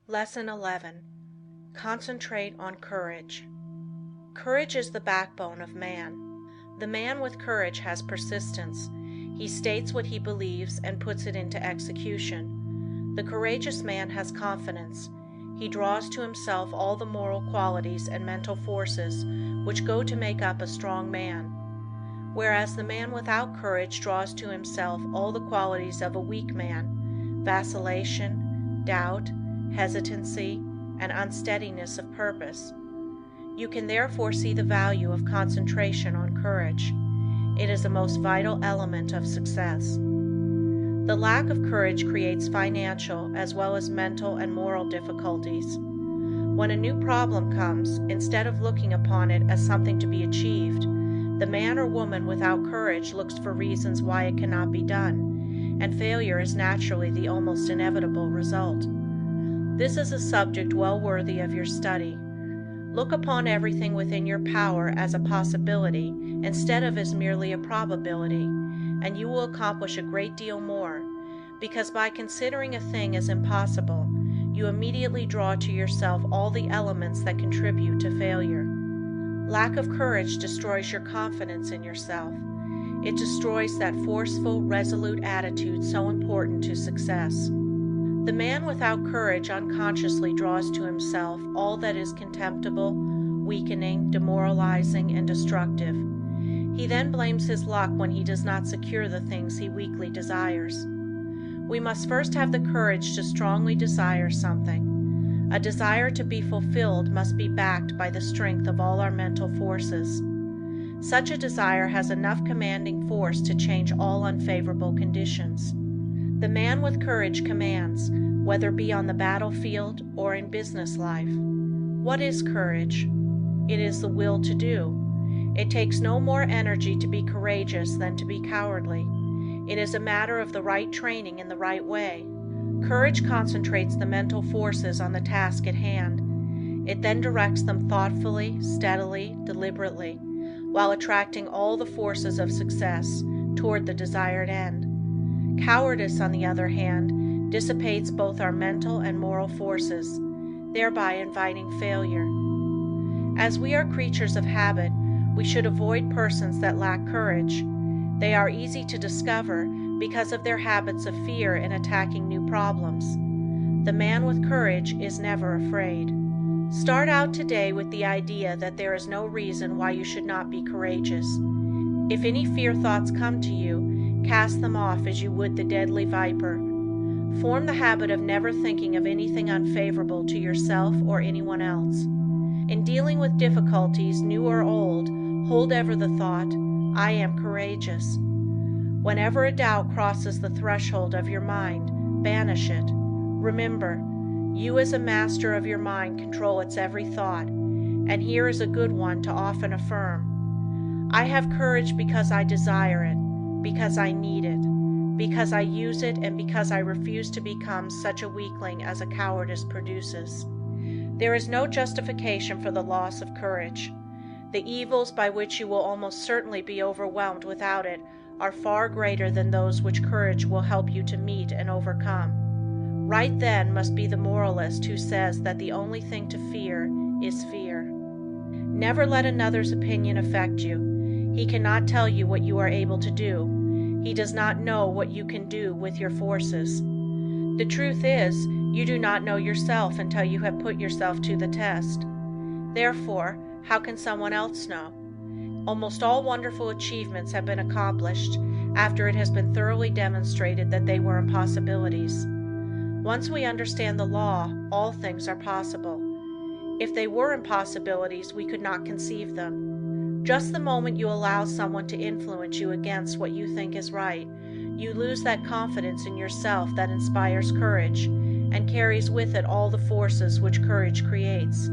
Lesson 11. Concentrate on courage. Courage is the backbone of man. The man with courage has persistence. He states what he believes and puts it into execution. The courageous man has confidence. He draws to himself all the moral qualities and mental forces which go to make up a strong man, whereas the man without courage draws to himself all the qualities of a weak man: vacillation, doubt, hesitancy, and unsteadiness of purpose. You can therefore see the value of concentration on courage. It is a most vital element of success. The lack of courage creates financial as well as mental and moral difficulties. When a new problem comes, instead of looking upon it as something to be achieved, the man or woman without courage looks for reasons why it cannot be done, and failure is naturally the almost inevitable result. This is a subject well worthy of your study. Look upon everything within your power as a possibility instead of as merely a probability, and you will accomplish a great deal more, because by considering a thing as impossible, you immediately draw to yourself all the elements that contribute to failure. Lack of courage destroys your confidence in yourself. It destroys that forceful, resolute attitude so important to success. The man without courage unconsciously draws to himself all that is contemptible, weakening, demoralizing, and destructive. He then blames his luck when he does not secure the things he weakly desires. We must first have the courage to strongly desire something. A desire to be fulfilled must be backed by the strength of all our mental forces. Such a desire has enough commanding force to change all unfavorable conditions. The man with courage commands, whether be on the battlefield or in business life. What is courage? It is the will to do. It takes no more energy to be courageous than to be cowardly. It is a matter of the right training in the right way. Courage concentrates the mental forces on the task at hand. It then directs them thoughtfully, steadily, deliberately, while attracting all the forces of success toward the desired end. Cowardice, on the other hand, dissipates both our mental and moral forces, thereby inviting failure. As we are creatures of habit, we should avoid persons that lack courage. They are easy to discover because of their habits of fear in attacking new problems. The man with courage is never afraid. Start out today with the idea that there is no reason why you should not be courageous. If any fear thoughts come to you, cast them off as you would the deadly viper. Form the habit of never thinking of anything unfavorable to yourself or anyone else. In dealing with difficulties, new or old, hold ever the thought, "I am courageous." Whenever a doubt crosses the threshold of your mind, banish it. Remember, you as a master of your mind control its every thought, and here is a good one to often affirm. I have courage because I desire it, because I need it, because I use it, and because I refuse to become such a weakling as a cowardice produces. There is no justification for the loss of courage. The evils by which you will almost certainly be overwhelmed without it are far greater than those which courage will help you to meet and overcome. Right then must be the moralist who says that the only thing to fear is fear. Never let another's opinion affect you. He cannot tell you what you are able to do. He does not know what you can do with your forces. The truth is, you do not know yourself until you have put yourself to the test. Therefore, how can someone else know? Almost all wonderful achievements have been accomplished after it has been thoroughly demonstrated that they were impossibilities. Once we understand the law, all things are possible. If they were impossibilities, we could not conceive them. Just the moment you allow someone to influence you against what you think is right, you lose that confidence in yourself that inspires courage and carries with it all the forces which courage creates.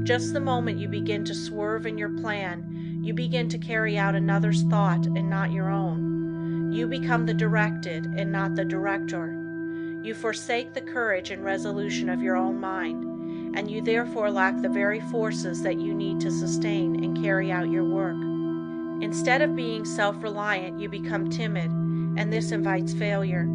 Just the moment you begin to swerve in your plan, you begin to carry out another's thought and not your own. You become the directed and not the director. You forsake the courage and resolution of your own mind, and you therefore lack the very forces that you need to sustain and carry out your work. Instead of being self-reliant, you become timid, and this invites failure.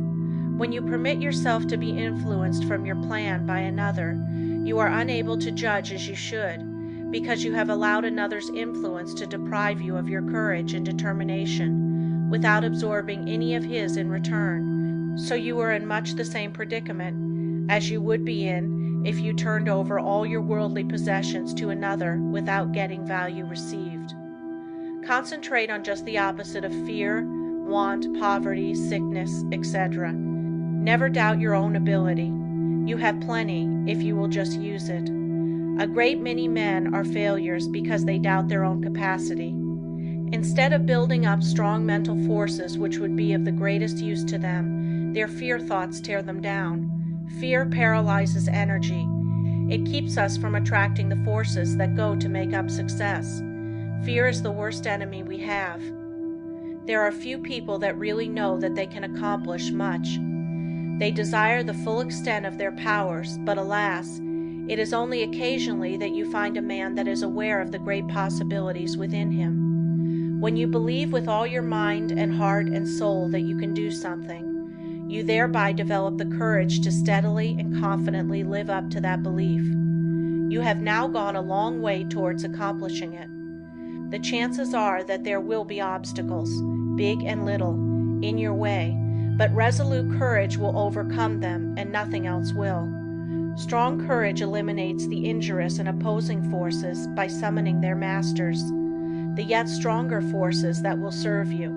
When you permit yourself to be influenced from your plan by another, you are unable to judge as you should, because you have allowed another's influence to deprive you of your courage and determination, without absorbing any of his in return. So you are in much the same predicament as you would be in if you turned over all your worldly possessions to another without getting value received. Concentrate on just the opposite of fear, want, poverty, sickness, etc. Never doubt your own ability. You have plenty if you will just use it. A great many men are failures because they doubt their own capacity. Instead of building up strong mental forces which would be of the greatest use to them, their fear thoughts tear them down. Fear paralyzes energy. It keeps us from attracting the forces that go to make up success. Fear is the worst enemy we have. There are few people that really know that they can accomplish much. They desire the full extent of their powers, but alas, it is only occasionally that you find a man that is aware of the great possibilities within him. When you believe with all your mind and heart and soul that you can do something, you thereby develop the courage to steadily and confidently live up to that belief. You have now gone a long way towards accomplishing it. The chances are that there will be obstacles, big and little, in your way, but resolute courage will overcome them, and nothing else will. Strong courage eliminates the injurious and opposing forces by summoning their masters, the yet stronger forces that will serve you.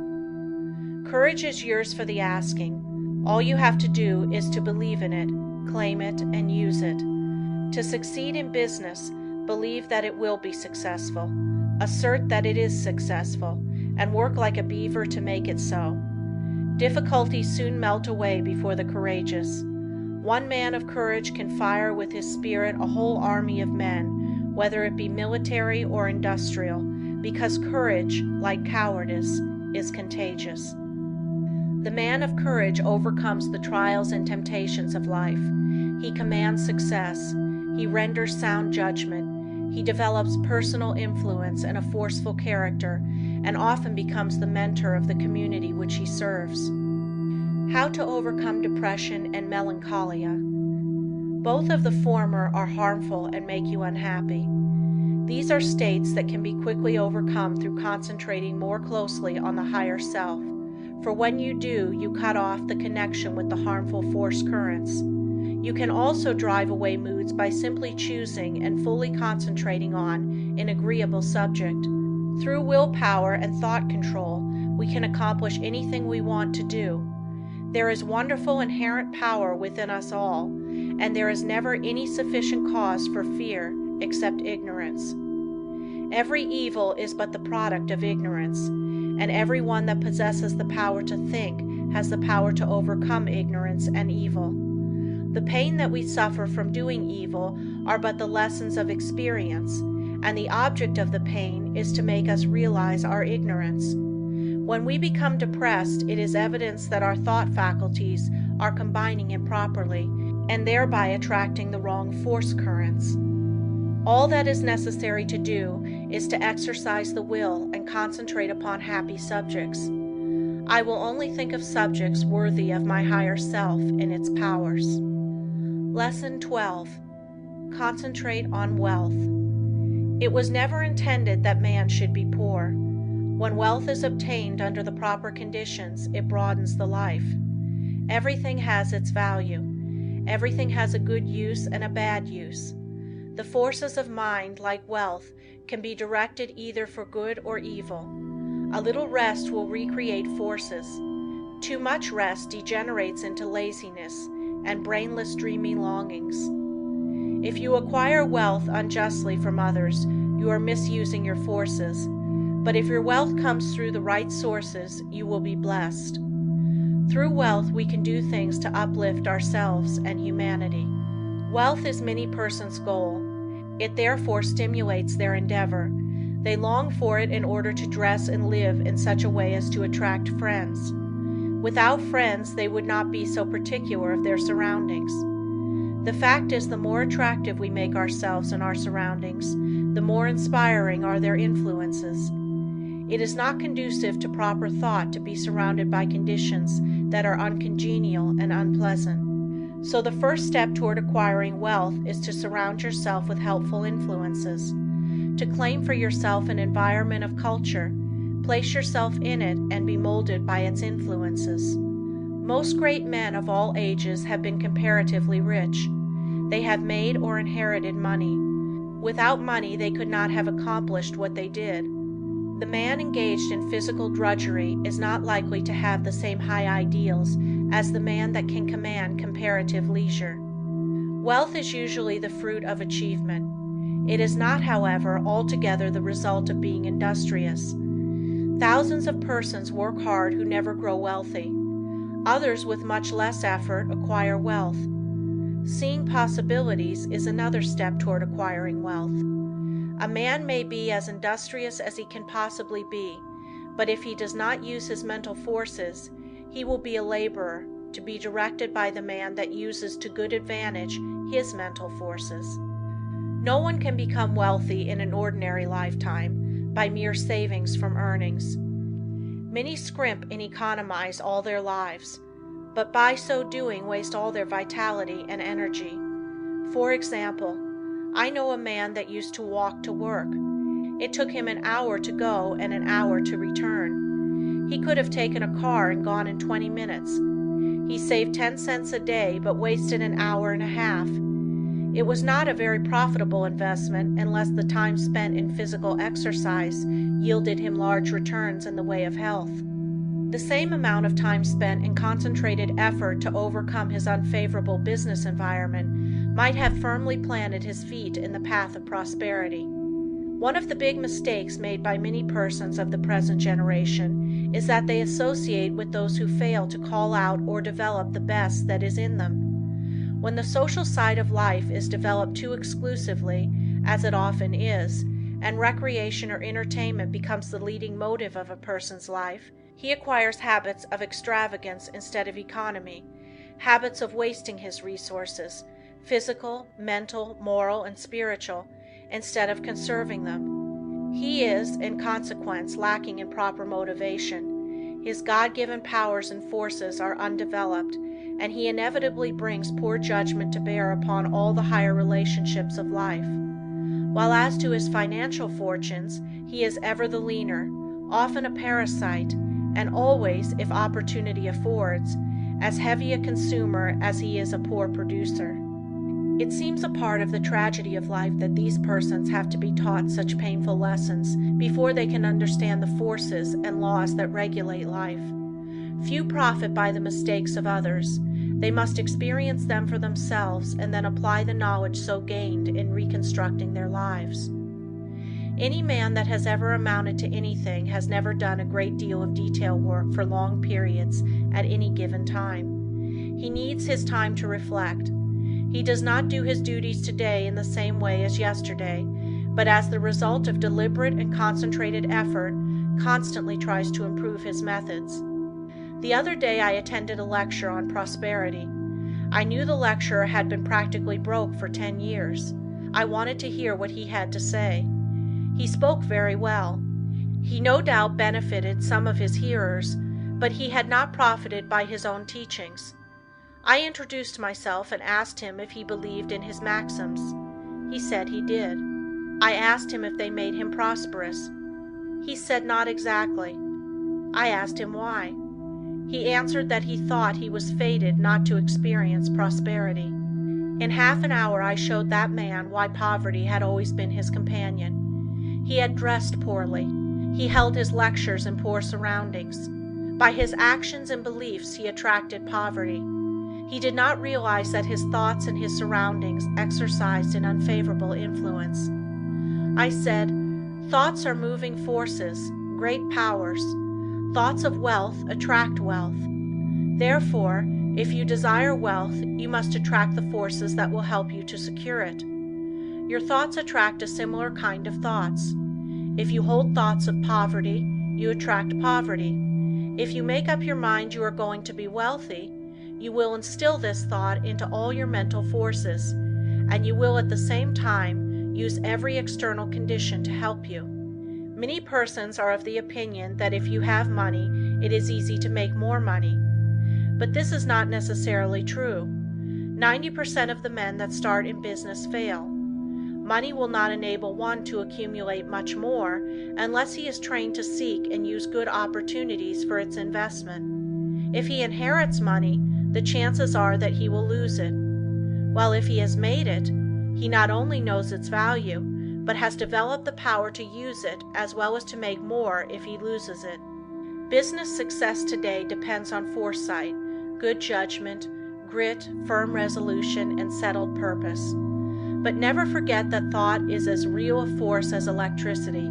Courage is yours for the asking. All you have to do is to believe in it, claim it, and use it. To succeed in business, believe that it will be successful. Assert that it is successful, and work like a beaver to make it so. Difficulties soon melt away before the courageous. One man of courage can fire with his spirit a whole army of men, whether it be military or industrial, because courage, like cowardice, is contagious. The man of courage overcomes the trials and temptations of life. He commands success. He renders sound judgment. He develops personal influence and a forceful character, and often becomes the mentor of the community which he serves. How to overcome depression and melancholia. Both of the former are harmful and make you unhappy. These are states that can be quickly overcome through concentrating more closely on the higher self, for when you do, you cut off the connection with the harmful force currents. You can also drive away moods by simply choosing and fully concentrating on an agreeable subject. Through willpower and thought control, we can accomplish anything we want to do. There is wonderful inherent power within us all, and there is never any sufficient cause for fear except ignorance. Every evil is but the product of ignorance, and every one that possesses the power to think has the power to overcome ignorance and evil. The pain that we suffer from doing evil are but the lessons of experience, and the object of the pain is to make us realize our ignorance. When we become depressed, it is evidence that our thought faculties are combining improperly, and thereby attracting the wrong force currents. All that is necessary to do is to exercise the will and concentrate upon happy subjects. I will only think of subjects worthy of my higher self and its powers. Lesson 12. Concentrate on wealth. It was never intended that man should be poor. When wealth is obtained under the proper conditions, it broadens the life. Everything has its value. Everything has a good use and a bad use. The forces of mind, like wealth, can be directed either for good or evil. A little rest will recreate forces. Too much rest degenerates into laziness and brainless dreamy longings. If you acquire wealth unjustly from others, you are misusing your forces. But if your wealth comes through the right sources, you will be blessed. Through wealth, we can do things to uplift ourselves and humanity. Wealth is many persons' goal. It therefore stimulates their endeavor. They long for it in order to dress and live in such a way as to attract friends. Without friends, they would not be so particular of their surroundings. The fact is, the more attractive we make ourselves and our surroundings, the more inspiring are their influences. It is not conducive to proper thought to be surrounded by conditions that are uncongenial and unpleasant. So the first step toward acquiring wealth is to surround yourself with helpful influences. To claim for yourself an environment of culture, place yourself in it and be molded by its influences. Most great men of all ages have been comparatively rich. They have made or inherited money. Without money, they could not have accomplished what they did. The man engaged in physical drudgery is not likely to have the same high ideals as the man that can command comparative leisure. Wealth is usually the fruit of achievement. It is not, however, altogether the result of being industrious. Thousands of persons work hard who never grow wealthy. Others with much less effort acquire wealth. Seeing possibilities is another step toward acquiring wealth. A man may be as industrious as he can possibly be, but if he does not use his mental forces, he will be a laborer, to be directed by the man that uses to good advantage his mental forces. No one can become wealthy in an ordinary lifetime by mere savings from earnings. Many scrimp and economize all their lives, but by so doing waste all their vitality and energy. For example, I know a man that used to walk to work. It took him an hour to go and an hour to return. He could have taken a car and gone in 20 minutes. He saved 10 cents a day but wasted an hour and a half. It was not a very profitable investment unless the time spent in physical exercise yielded him large returns in the way of health. The same amount of time spent in concentrated effort to overcome his unfavorable business environment might have firmly planted his feet in the path of prosperity. One of the big mistakes made by many persons of the present generation is that they associate with those who fail to call out or develop the best that is in them. When the social side of life is developed too exclusively, as it often is, and recreation or entertainment becomes the leading motive of a person's life, he acquires habits of extravagance instead of economy, habits of wasting his resources, physical, mental, moral, and spiritual, instead of conserving them. He is, in consequence, lacking in proper motivation. His God-given powers and forces are undeveloped, and he inevitably brings poor judgment to bear upon all the higher relationships of life. While as to his financial fortunes, he is ever the leaner, often a parasite, and always, if opportunity affords, as heavy a consumer as he is a poor producer. It seems a part of the tragedy of life that these persons have to be taught such painful lessons before they can understand the forces and laws that regulate life. Few profit by the mistakes of others. They must experience them for themselves and then apply the knowledge so gained in reconstructing their lives. Any man that has ever amounted to anything has never done a great deal of detail work for long periods at any given time. He needs his time to reflect. He does not do his duties today in the same way as yesterday, but as the result of deliberate and concentrated effort, constantly tries to improve his methods. The other day I attended a lecture on prosperity. I knew the lecturer had been practically broke for 10 years. I wanted to hear what he had to say. He spoke very well. He no doubt benefited some of his hearers, but he had not profited by his own teachings. I introduced myself and asked him if he believed in his maxims. He said he did. I asked him if they made him prosperous. He said not exactly. I asked him why. He answered that he thought he was fated not to experience prosperity. In half an hour I showed that man why poverty had always been his companion. He had dressed poorly. He held his lectures in poor surroundings. By his actions and beliefs he attracted poverty. He did not realize that his thoughts and his surroundings exercised an unfavorable influence. I said, thoughts are moving forces, great powers. Thoughts of wealth attract wealth. Therefore, if you desire wealth, you must attract the forces that will help you to secure it. Your thoughts attract a similar kind of thoughts. If you hold thoughts of poverty, you attract poverty. If you make up your mind you are going to be wealthy, you will instill this thought into all your mental forces, and you will at the same time use every external condition to help you. Many persons are of the opinion that if you have money, it is easy to make more money. But this is not necessarily true. 90% of the men that start in business fail. Money will not enable one to accumulate much more unless he is trained to seek and use good opportunities for its investment. If he inherits money, the chances are that he will lose it. While if he has made it, he not only knows its value, but has developed the power to use it as well as to make more if he loses it. Business success today depends on foresight, good judgment, grit, firm resolution, and settled purpose. But never forget that thought is as real a force as electricity.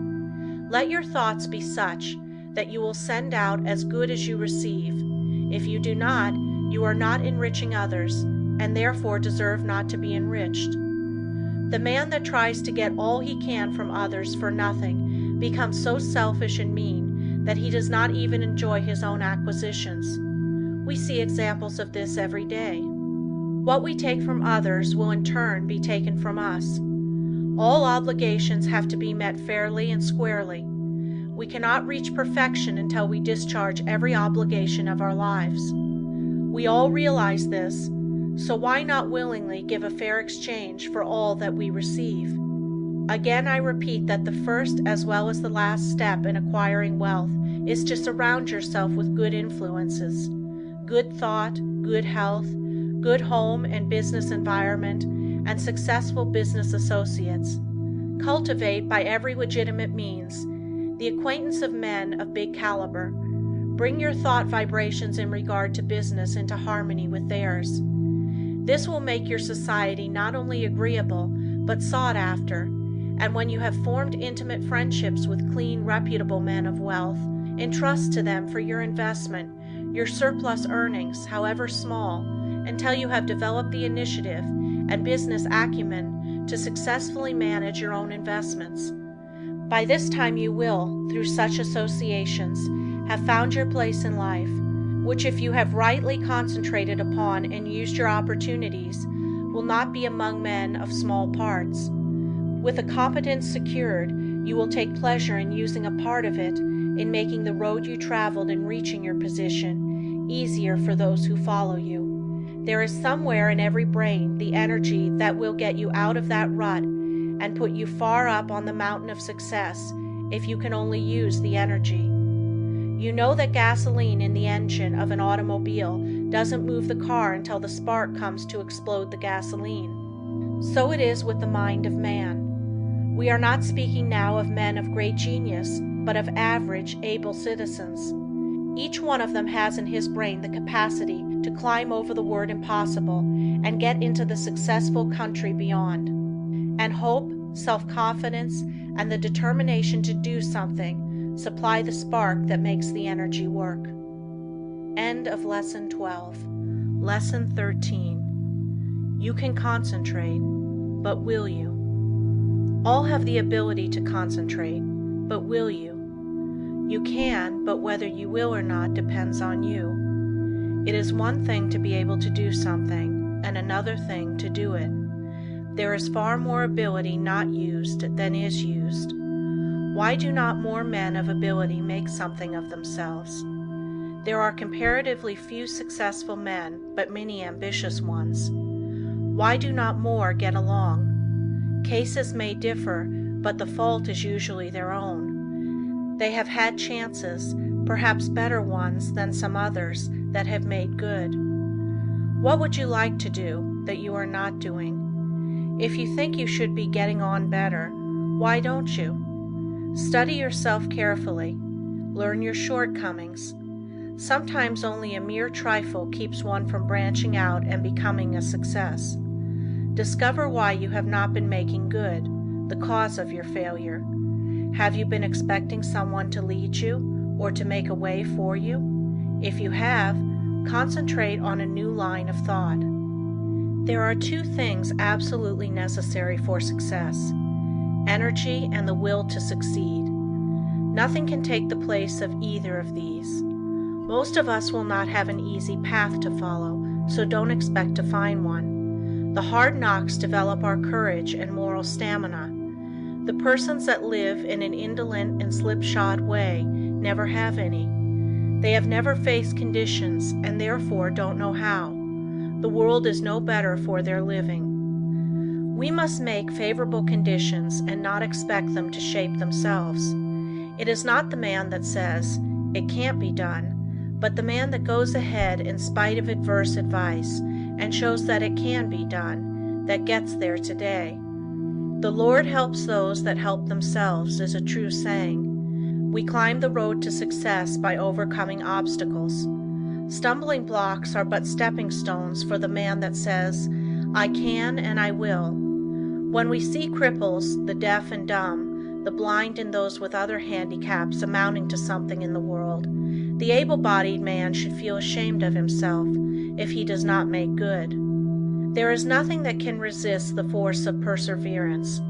Let your thoughts be such that you will send out as good as you receive. If you do not, you are not enriching others, and therefore deserve not to be enriched. The man that tries to get all he can from others for nothing becomes so selfish and mean that he does not even enjoy his own acquisitions. We see examples of this every day. What we take from others will in turn be taken from us. All obligations have to be met fairly and squarely. We cannot reach perfection until we discharge every obligation of our lives. We all realize this, so why not willingly give a fair exchange for all that we receive? Again, I repeat that the first as well as the last step in acquiring wealth is to surround yourself with good influences, good thought, good health, good home and business environment, and successful business associates. Cultivate by every legitimate means the acquaintance of men of big caliber. Bring your thought vibrations in regard to business into harmony with theirs. This will make your society not only agreeable, but sought after, and when you have formed intimate friendships with clean, reputable men of wealth, entrust to them for your investment your surplus earnings, however small, until you have developed the initiative and business acumen to successfully manage your own investments. By this time you will, through such associations, have found your place in life, which if you have rightly concentrated upon and used your opportunities, will not be among men of small parts. With a competence secured, you will take pleasure in using a part of it in making the road you traveled in reaching your position easier for those who follow you. There is somewhere in every brain the energy that will get you out of that rut and put you far up on the mountain of success if you can only use the energy. You know that gasoline in the engine of an automobile doesn't move the car until the spark comes to explode the gasoline. So it is with the mind of man. We are not speaking now of men of great genius, but of average, able citizens. Each one of them has in his brain the capacity to climb over the word impossible and get into the successful country beyond. And hope, self-confidence, and the determination to do something supply the spark that makes the energy work. End of Lesson 12. Lesson 13. You can concentrate, but will you? All have the ability to concentrate, but will you? You can, but whether you will or not depends on you. It is one thing to be able to do something, and another thing to do it. There is far more ability not used than is used. Why do not more men of ability make something of themselves? There are comparatively few successful men, but many ambitious ones. Why do not more get along? Cases may differ, but the fault is usually their own. They have had chances, perhaps better ones than some others, that have made good. What would you like to do that you are not doing? If you think you should be getting on better, why don't you? Study yourself carefully. Learn your shortcomings. Sometimes only a mere trifle keeps one from branching out and becoming a success. Discover why you have not been making good, the cause of your failure. Have you been expecting someone to lead you or to make a way for you? If you have, concentrate on a new line of thought. There are two things absolutely necessary for success: energy and the will to succeed. Nothing can take the place of either of these. Most of us will not have an easy path to follow, so don't expect to find one. The hard knocks develop our courage and moral stamina. The persons that live in an indolent and slipshod way never have any. They have never faced conditions and therefore don't know how. The world is no better for their living. We must make favorable conditions and not expect them to shape themselves. It is not the man that says, "It can't be done," but the man that goes ahead in spite of adverse advice and shows that it can be done, that gets there today. The Lord helps those that help themselves is a true saying. We climb the road to success by overcoming obstacles. Stumbling blocks are but stepping stones for the man that says, "I can and I will." When we see cripples, the deaf and dumb, the blind and those with other handicaps amounting to something in the world, the able-bodied man should feel ashamed of himself if he does not make good. There is nothing that can resist the force of perseverance.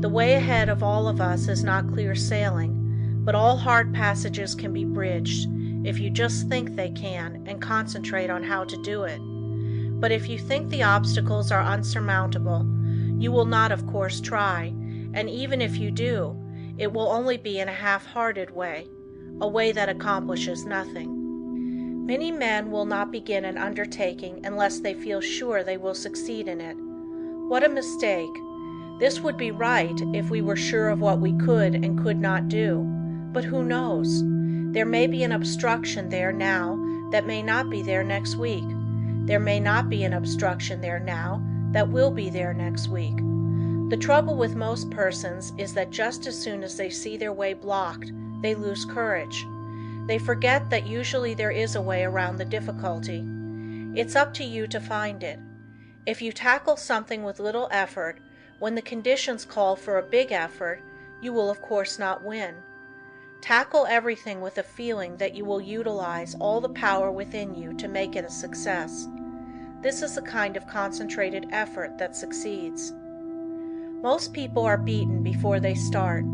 The way ahead of all of us is not clear sailing, but all hard passages can be bridged if you just think they can and concentrate on how to do it. But if you think the obstacles are unsurmountable, you will not, of course, try, and even if you do, it will only be in a half-hearted way, a way that accomplishes nothing. Many men will not begin an undertaking unless they feel sure they will succeed in it. What a mistake! This would be right if we were sure of what we could and could not do, but who knows? There may be an obstruction there now that may not be there next week. There may not be an obstruction there now that will be there next week. The trouble with most persons is that just as soon as they see their way blocked, they lose courage. They forget that usually there is a way around the difficulty. It's up to you to find it. If you tackle something with little effort, when the conditions call for a big effort, you will of course not win. Tackle everything with a feeling that you will utilize all the power within you to make it a success. This is the kind of concentrated effort that succeeds. Most people are beaten before they start.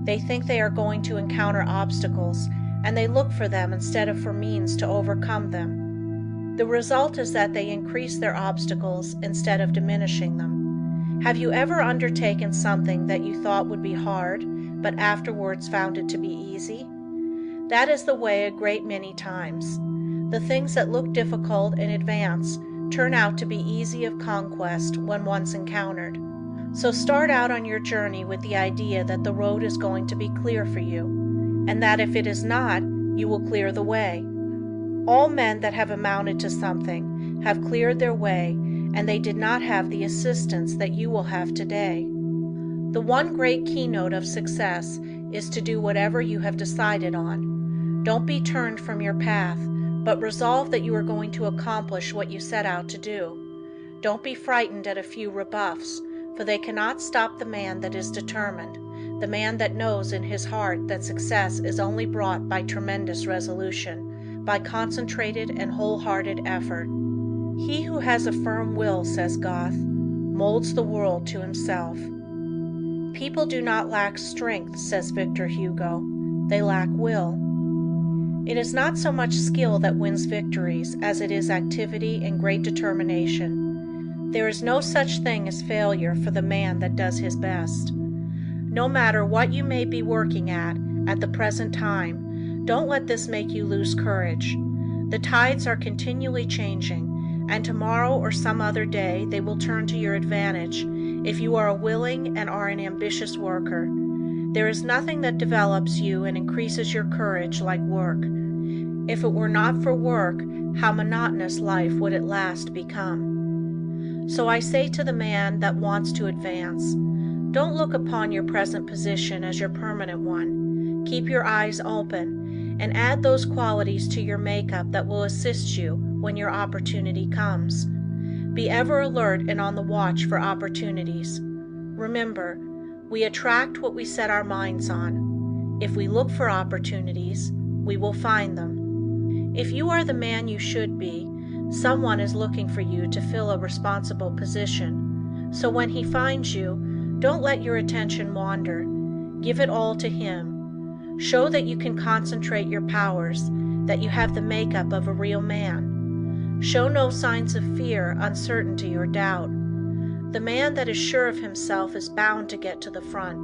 They think they are going to encounter obstacles, and they look for them instead of for means to overcome them. The result is that they increase their obstacles instead of diminishing them. Have you ever undertaken something that you thought would be hard, but afterwards found it to be easy? That is the way a great many times. The things that look difficult in advance turn out to be easy of conquest when once encountered. So start out on your journey with the idea that the road is going to be clear for you, and that if it is not, you will clear the way. All men that have amounted to something have cleared their way, and they did not have the assistance that you will have today. The one great keynote of success is to do whatever you have decided on. Don't be turned from your path, but resolve that you are going to accomplish what you set out to do. Don't be frightened at a few rebuffs, for they cannot stop the man that is determined, the man that knows in his heart that success is only brought by tremendous resolution, by concentrated and wholehearted effort. He who has a firm will, says Goethe, molds the world to himself. People do not lack strength, says Victor Hugo. They lack will. It is not so much skill that wins victories as it is activity and great determination. There is no such thing as failure for the man that does his best. No matter what you may be working at the present time, don't let this make you lose courage. The tides are continually changing, and tomorrow or some other day they will turn to your advantage if you are a willing and are an ambitious worker. There is nothing that develops you and increases your courage like work. If it were not for work, how monotonous life would at last become. So I say to the man that wants to advance, don't look upon your present position as your permanent one. Keep your eyes open, and add those qualities to your makeup that will assist you when your opportunity comes. Be ever alert and on the watch for opportunities. Remember, we attract what we set our minds on. If we look for opportunities, we will find them. If you are the man you should be, someone is looking for you to fill a responsible position. So when he finds you, don't let your attention wander. Give it all to him. Show that you can concentrate your powers, that you have the makeup of a real man. Show no signs of fear, uncertainty, or doubt. The man that is sure of himself is bound to get to the front.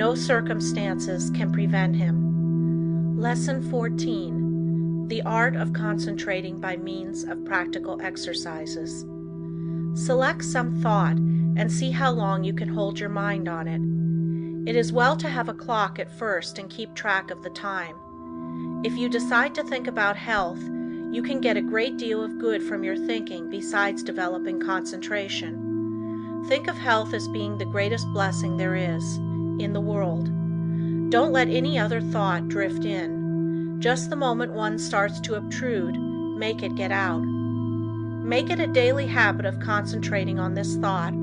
No circumstances can prevent him. Lesson 14. The art of concentrating by means of practical exercises. Select some thought and see how long you can hold your mind on it. It is well to have a clock at first and keep track of the time. If you decide to think about health, you can get a great deal of good from your thinking besides developing concentration. Think of health as being the greatest blessing there is in the world. Don't let any other thought drift in. Just the moment one starts to obtrude, make it get out. Make it a daily habit of concentrating on this thought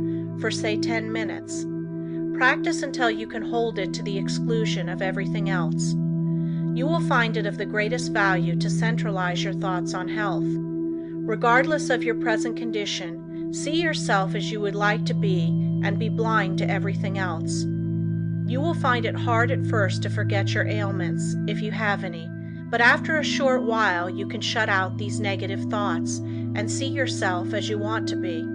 for, say, 10 minutes. Practice until you can hold it to the exclusion of everything else. You will find it of the greatest value to centralize your thoughts on health. Regardless of your present condition, see yourself as you would like to be and be blind to everything else. You will find it hard at first to forget your ailments, if you have any, but after a short while you can shut out these negative thoughts and see yourself as you want to be.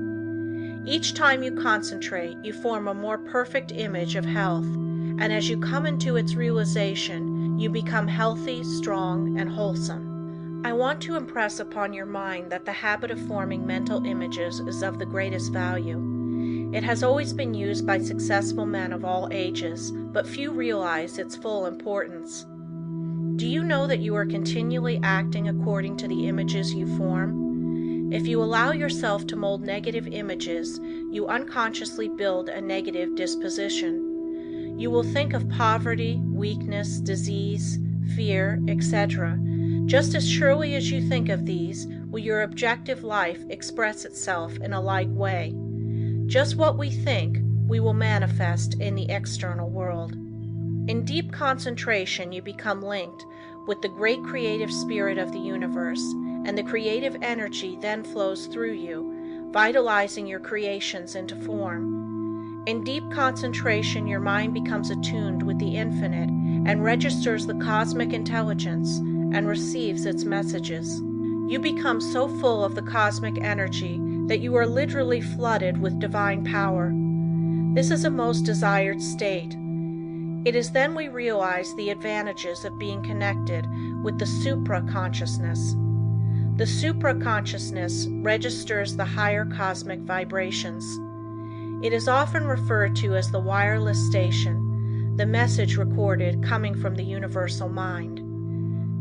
Each time you concentrate, you form a more perfect image of health, and as you come into its realization, you become healthy, strong, and wholesome. I want to impress upon your mind that the habit of forming mental images is of the greatest value. It has always been used by successful men of all ages, but few realize its full importance. Do you know that you are continually acting according to the images you form? If you allow yourself to mold negative images, you unconsciously build a negative disposition. You will think of poverty, weakness, disease, fear, etc. Just as surely as you think of these, will your objective life express itself in a like way. Just what we think, we will manifest in the external world. In deep concentration, you become linked with the great creative spirit of the universe, and the creative energy then flows through you, vitalizing your creations into form. In deep concentration, your mind becomes attuned with the infinite and registers the cosmic intelligence and receives its messages. You become so full of the cosmic energy that you are literally flooded with divine power. This is a most desired state. It is then we realize the advantages of being connected with the supra-consciousness. The supra-consciousness registers the higher cosmic vibrations. It is often referred to as the wireless station, the message recorded coming from the universal mind.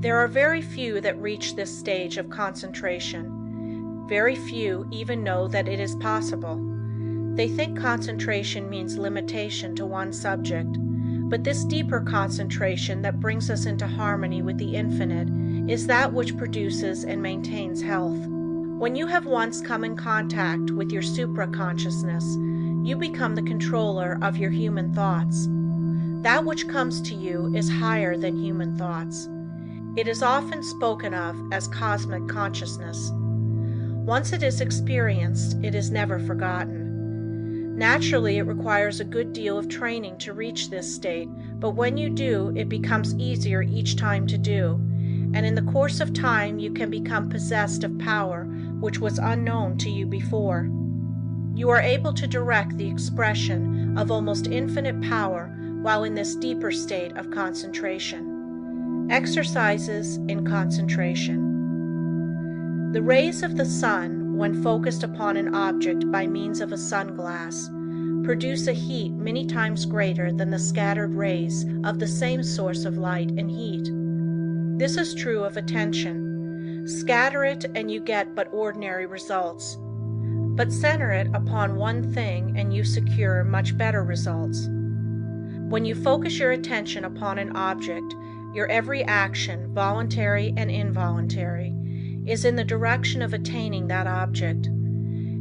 There are very few that reach this stage of concentration. Very few even know that it is possible. They think concentration means limitation to one subject, but this deeper concentration that brings us into harmony with the infinite is that which produces and maintains health. When you have once come in contact with your supra-consciousness, you become the controller of your human thoughts. That which comes to you is higher than human thoughts. It is often spoken of as cosmic consciousness. Once it is experienced, it is never forgotten. Naturally, it requires a good deal of training to reach this state, but when you do, it becomes easier each time to do, and in the course of time you can become possessed of power which was unknown to you before. You are able to direct the expression of almost infinite power while in this deeper state of concentration. Exercises in concentration. The rays of the sun, when focused upon an object by means of a sunglass, produce a heat many times greater than the scattered rays of the same source of light and heat. This is true of attention. Scatter it and you get but ordinary results. But center it upon one thing and you secure much better results. When you focus your attention upon an object, your every action, voluntary and involuntary, is in the direction of attaining that object.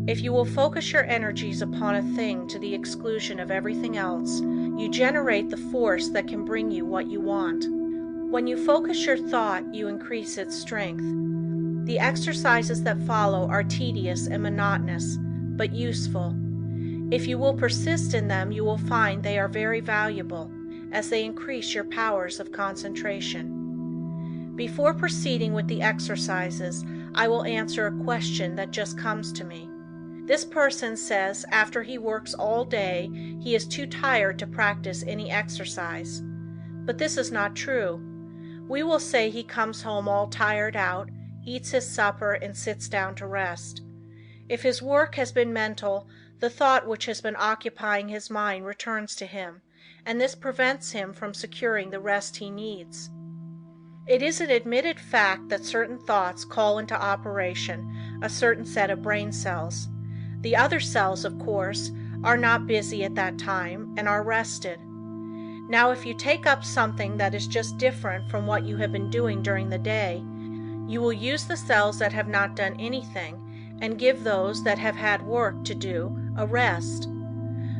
If you will focus your energies upon a thing to the exclusion of everything else, you generate the force that can bring you what you want. When you focus your thought, you increase its strength. The exercises that follow are tedious and monotonous, but useful. If you will persist in them, you will find they are very valuable, as they increase your powers of concentration. Before proceeding with the exercises, I will answer a question that just comes to me. This person says after he works all day, he is too tired to practice any exercise. But this is not true. We will say he comes home all tired out, eats his supper, and sits down to rest. If his work has been mental, the thought which has been occupying his mind returns to him, and this prevents him from securing the rest he needs. It is an admitted fact that certain thoughts call into operation a certain set of brain cells. The other cells, of course, are not busy at that time and are rested. Now, if you take up something that is just different from what you have been doing during the day, you will use the cells that have not done anything and give those that have had work to do a rest.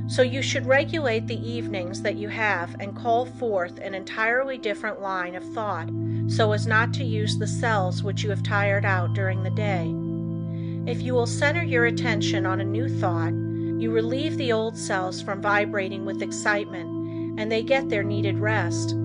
So you should regulate the evenings that you have and call forth an entirely different line of thought so as not to use the cells which you have tired out during the day. If you will center your attention on a new thought, you relieve the old cells from vibrating with excitement, and they get their needed rest.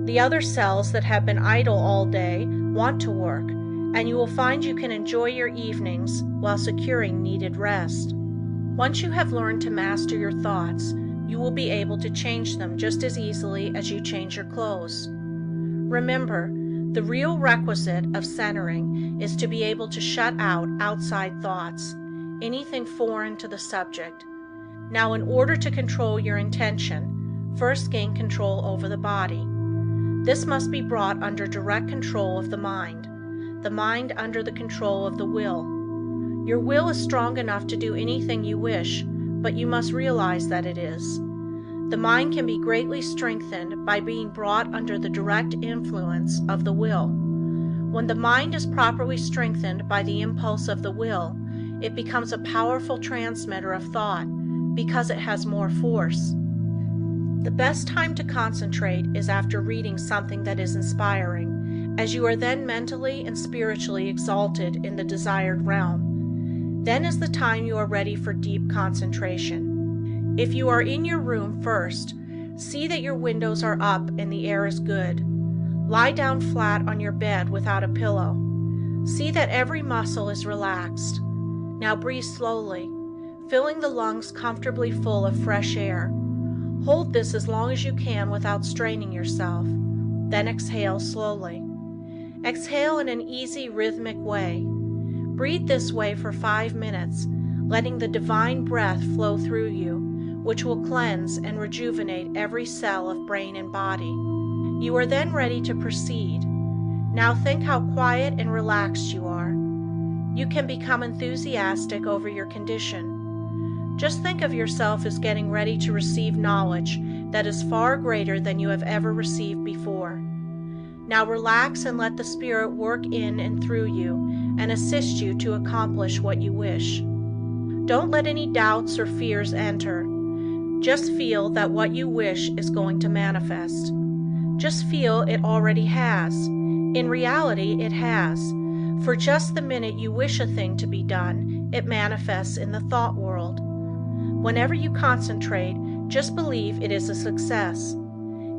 The other cells that have been idle all day want to work, and you will find you can enjoy your evenings while securing needed rest. Once you have learned to master your thoughts, you will be able to change them just as easily as you change your clothes. Remember, the real requisite of centering is to be able to shut out outside thoughts, anything foreign to the subject. Now, in order to control your intention, first gain control over the body. This must be brought under direct control of the mind under the control of the will. Your will is strong enough to do anything you wish, but you must realize that it is. The mind can be greatly strengthened by being brought under the direct influence of the will. When the mind is properly strengthened by the impulse of the will, it becomes a powerful transmitter of thought because it has more force. The best time to concentrate is after reading something that is inspiring, as you are then mentally and spiritually exalted in the desired realm. Then is the time you are ready for deep concentration. If you are in your room first, see that your windows are up and the air is good. Lie down flat on your bed without a pillow. See that every muscle is relaxed. Now breathe slowly, filling the lungs comfortably full of fresh air. Hold this as long as you can without straining yourself. Then exhale slowly. Exhale in an easy, rhythmic way. Breathe this way for 5 minutes, letting the divine breath flow through you, which will cleanse and rejuvenate every cell of brain and body. You are then ready to proceed. Now think how quiet and relaxed you are. You can become enthusiastic over your condition. Just think of yourself as getting ready to receive knowledge that is far greater than you have ever received before. Now relax and let the Spirit work in and through you and assist you to accomplish what you wish. Don't let any doubts or fears enter. Just feel that what you wish is going to manifest. Just feel it already has. In reality, it has. For just the minute you wish a thing to be done, it manifests in the thought world. Whenever you concentrate, just believe it is a success.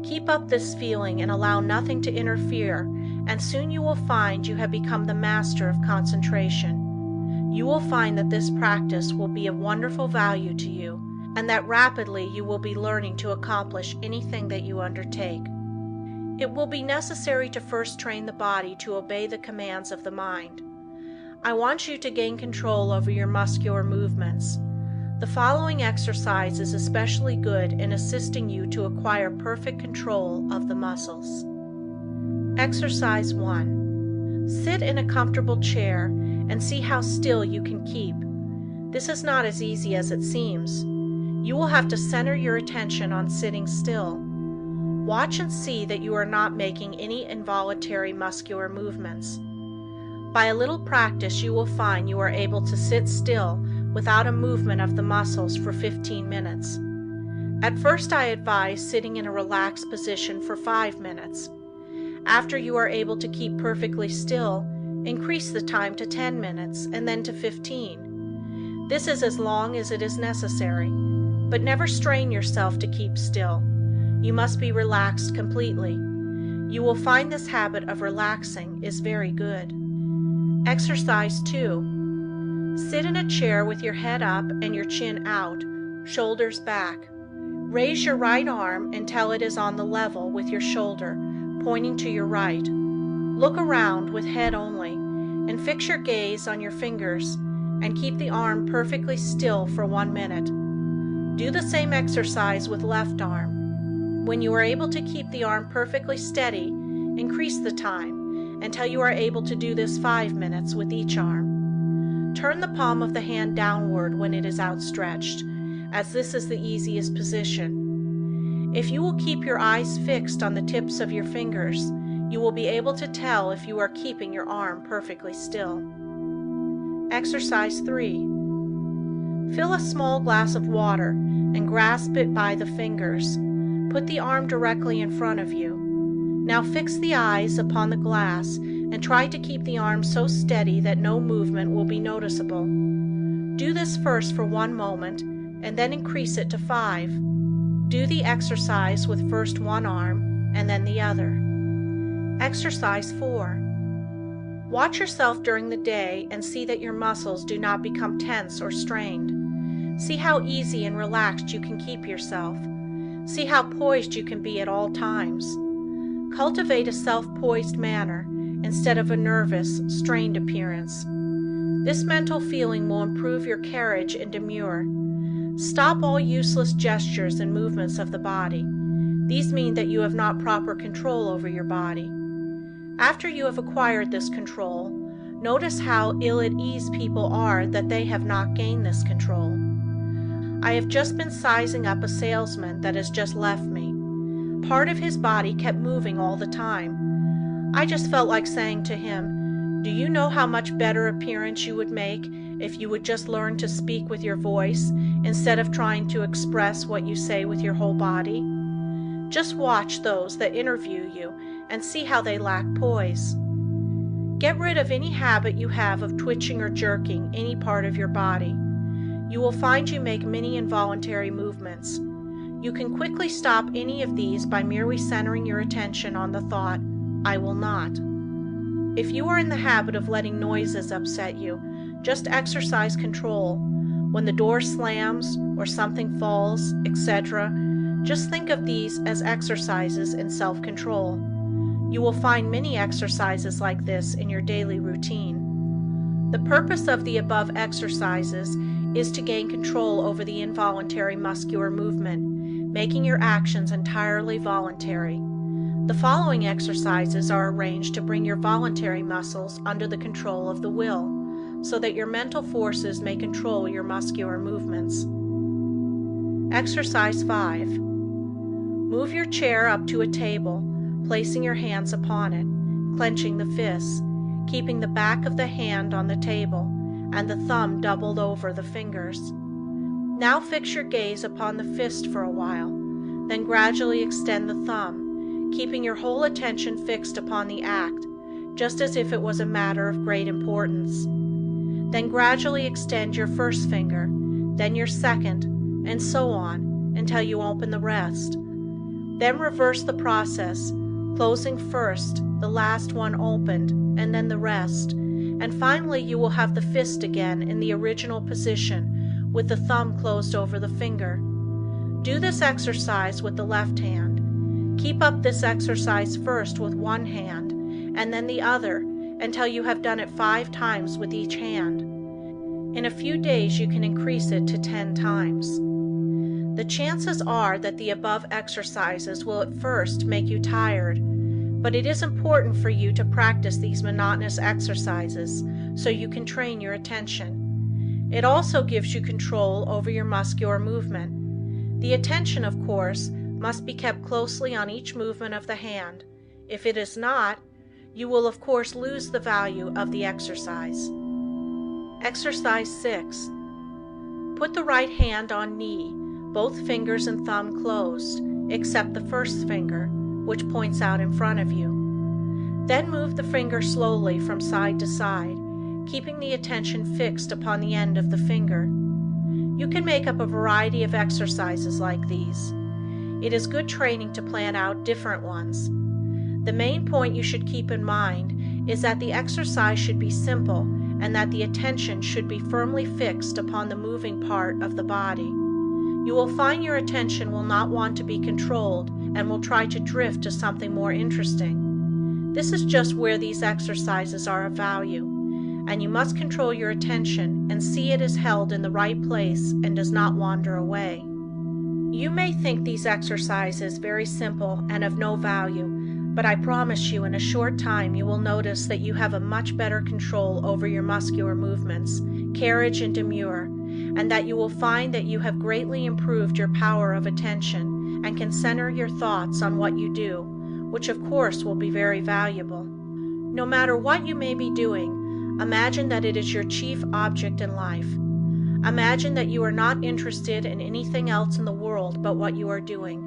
Keep up this feeling and allow nothing to interfere, and soon you will find you have become the master of concentration. You will find that this practice will be of wonderful value to you, and that rapidly you will be learning to accomplish anything that you undertake. It will be necessary to first train the body to obey the commands of the mind. I want you to gain control over your muscular movements. The following exercise is especially good in assisting you to acquire perfect control of the muscles. Exercise 1. Sit in a comfortable chair and see how still you can keep. This is not as easy as it seems. You will have to center your attention on sitting still. Watch and see that you are not making any involuntary muscular movements. By a little practice, you will find you are able to sit still without a movement of the muscles for 15 minutes. At first, I advise sitting in a relaxed position for 5 minutes. After you are able to keep perfectly still, increase the time to 10 minutes and then to 15. This is as long as it is necessary. But never strain yourself to keep still. You must be relaxed completely. You will find this habit of relaxing is very good. Exercise 2. Sit in a chair with your head up and your chin out, shoulders back. Raise your right arm until it is on the level with your shoulder, pointing to your right. Look around with head only, and fix your gaze on your fingers, and keep the arm perfectly still for 1 minute. Do the same exercise with left arm. When you are able to keep the arm perfectly steady, increase the time until you are able to do this 5 minutes with each arm. Turn the palm of the hand downward when it is outstretched, as this is the easiest position. If you will keep your eyes fixed on the tips of your fingers, you will be able to tell if you are keeping your arm perfectly still. Exercise 3. Fill a small glass of water and grasp it by the fingers. Put the arm directly in front of you. Now fix the eyes upon the glass and try to keep the arm so steady that no movement will be noticeable. Do this first for 1 moment and then increase it to 5. Do the exercise with first one arm and then the other. Exercise 4. Watch yourself during the day and see that your muscles do not become tense or strained. See how easy and relaxed you can keep yourself. See how poised you can be at all times. Cultivate a self-poised manner instead of a nervous, strained appearance. This mental feeling will improve your carriage and demeanor. Stop all useless gestures and movements of the body. These mean that you have not proper control over your body. After you have acquired this control, notice how ill at ease people are that they have not gained this control. I have just been sizing up a salesman that has just left me. Part of his body kept moving all the time. I just felt like saying to him, "Do you know how much better appearance you would make if you would just learn to speak with your voice instead of trying to express what you say with your whole body?" Just watch those that interview you and see how they lack poise. Get rid of any habit you have of twitching or jerking any part of your body. You will find you make many involuntary movements. You can quickly stop any of these by merely centering your attention on the thought, "I will not." If you are in the habit of letting noises upset you, just exercise control. When the door slams or something falls, etc., just think of these as exercises in self-control. You will find many exercises like this in your daily routine. The purpose of the above exercises is to gain control over the involuntary muscular movement, making your actions entirely voluntary. The following exercises are arranged to bring your voluntary muscles under the control of the will, so that your mental forces may control your muscular movements. Exercise 5. Move your chair up to a table, placing your hands upon it, clenching the fists, keeping the back of the hand on the table, and the thumb doubled over the fingers. Now fix your gaze upon the fist for a while, then gradually extend the thumb, keeping your whole attention fixed upon the act, just as if it was a matter of great importance. Then gradually extend your first finger, then your second, and so on, until you open the rest. Then reverse the process, closing first, the last one opened, and then the rest, and finally you will have the fist again in the original position with the thumb closed over the finger. Do this exercise with the left hand. Keep up this exercise first with one hand, and then the other, until you have done it 5 times with each hand. In a few days you can increase it to 10 times. The chances are that the above exercises will at first make you tired, but it is important for you to practice these monotonous exercises so you can train your attention. It also gives you control over your muscular movement. The attention, of course, must be kept closely on each movement of the hand. If it is not, you will of course lose the value of the exercise. Exercise 6. Put the right hand on knee, both fingers and thumb closed, except the first finger, which points out in front of you. Then move the finger slowly from side to side, keeping the attention fixed upon the end of the finger. You can make up a variety of exercises like these. It is good training to plan out different ones. The main point you should keep in mind is that the exercise should be simple and that the attention should be firmly fixed upon the moving part of the body. You will find your attention will not want to be controlled and will try to drift to something more interesting. This is just where these exercises are of value, and you must control your attention and see it is held in the right place and does not wander away. You may think these exercises very simple and of no value, but I promise you in a short time you will notice that you have a much better control over your muscular movements, carriage and demure, and that you will find that you have greatly improved your power of attention and can center your thoughts on what you do, which of course will be very valuable. No matter what you may be doing, imagine that it is your chief object in life. Imagine that you are not interested in anything else in the world but what you are doing.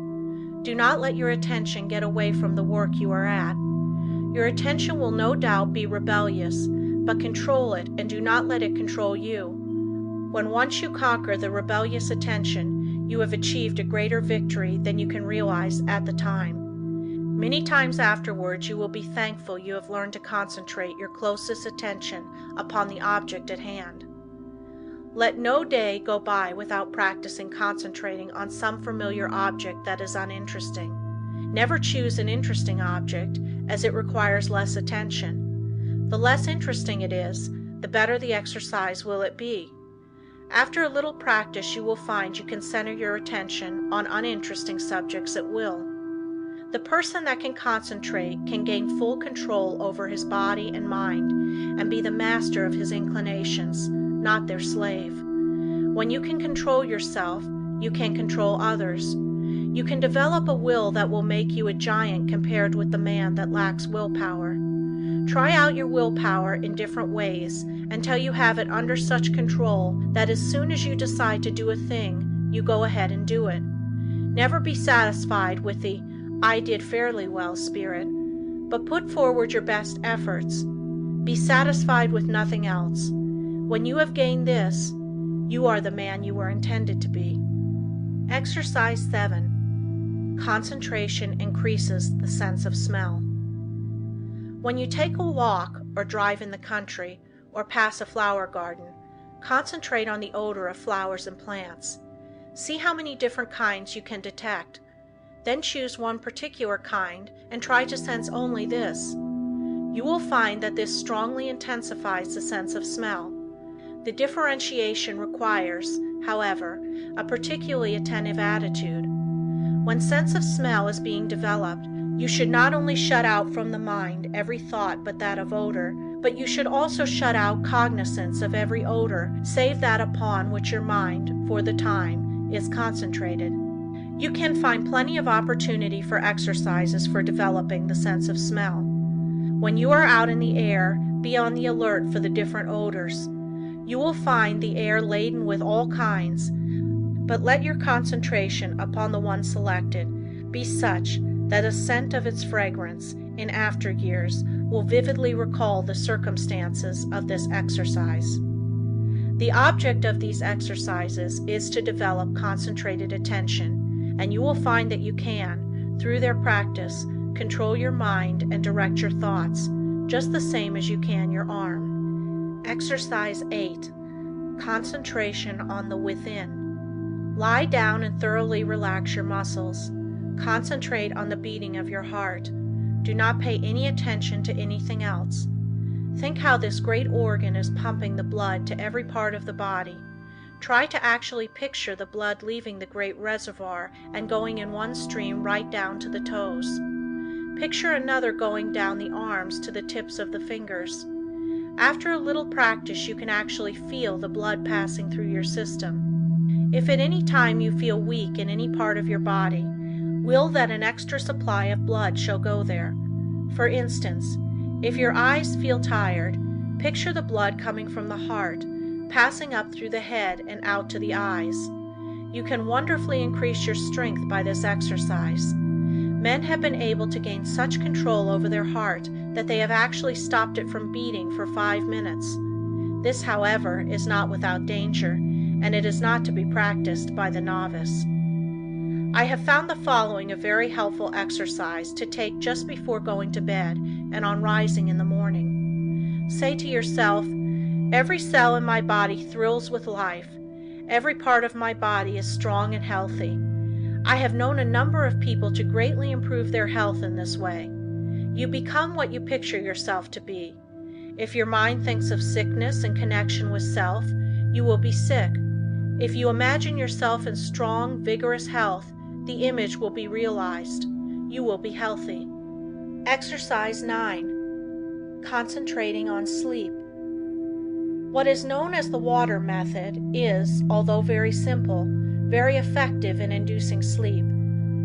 Do not let your attention get away from the work you are at. Your attention will no doubt be rebellious, but control it and do not let it control you. When once you conquer the rebellious attention, you have achieved a greater victory than you can realize at the time. Many times afterwards you will be thankful you have learned to concentrate your closest attention upon the object at hand. Let no day go by without practicing concentrating on some familiar object that is uninteresting. Never choose an interesting object, as it requires less attention. The less interesting it is, the better the exercise will it be. After a little practice you will find you can center your attention on uninteresting subjects at will. The person that can concentrate can gain full control over his body and mind and be the master of his inclinations, not their slave. When you can control yourself, you can control others. You can develop a will that will make you a giant compared with the man that lacks willpower. Try out your willpower in different ways until you have it under such control that as soon as you decide to do a thing, you go ahead and do it. Never be satisfied with the "I did fairly well" spirit, but put forward your best efforts. Be satisfied with nothing else. When you have gained this, you are the man you were intended to be. Exercise 7. Concentration increases the sense of smell. When you take a walk or drive in the country or pass a flower garden, concentrate on the odor of flowers and plants. See how many different kinds you can detect. Then choose one particular kind and try to sense only this. You will find that this strongly intensifies the sense of smell. The differentiation requires, however, a particularly attentive attitude. When sense of smell is being developed, you should not only shut out from the mind every thought but that of odor, but you should also shut out cognizance of every odor save that upon which your mind, for the time, is concentrated. You can find plenty of opportunity for exercises for developing the sense of smell. When you are out in the air, be on the alert for the different odors. You will find the air laden with all kinds, but let your concentration upon the one selected be such that a scent of its fragrance, in after years, will vividly recall the circumstances of this exercise. The object of these exercises is to develop concentrated attention, and you will find that you can, through their practice, control your mind and direct your thoughts, just the same as you can your arm. Exercise 8. Concentration on the within. Lie down and thoroughly relax your muscles. Concentrate on the beating of your heart. Do not pay any attention to anything else. Think how this great organ is pumping the blood to every part of the body. Try to actually picture the blood leaving the great reservoir and going in one stream right down to the toes. Picture another going down the arms to the tips of the fingers. After a little practice, you can actually feel the blood passing through your system. If at any time you feel weak in any part of your body, will that an extra supply of blood shall go there. For instance, if your eyes feel tired, picture the blood coming from the heart, passing up through the head and out to the eyes. You can wonderfully increase your strength by this exercise. Men have been able to gain such control over their heart that they have actually stopped it from beating for 5 minutes. This, however, is not without danger, and it is not to be practiced by the novice. I have found the following a very helpful exercise to take just before going to bed and on rising in the morning. Say to yourself, Every cell in my body thrills with life. Every part of my body is strong and healthy. I have known a number of people to greatly improve their health in this way. You become what you picture yourself to be. If your mind thinks of sickness in connection with self, you will be sick. If you imagine yourself in strong, vigorous health, the image will be realized. You will be healthy. Exercise 9. Concentrating on sleep. What is known as the water method is, although very simple, very effective in inducing sleep.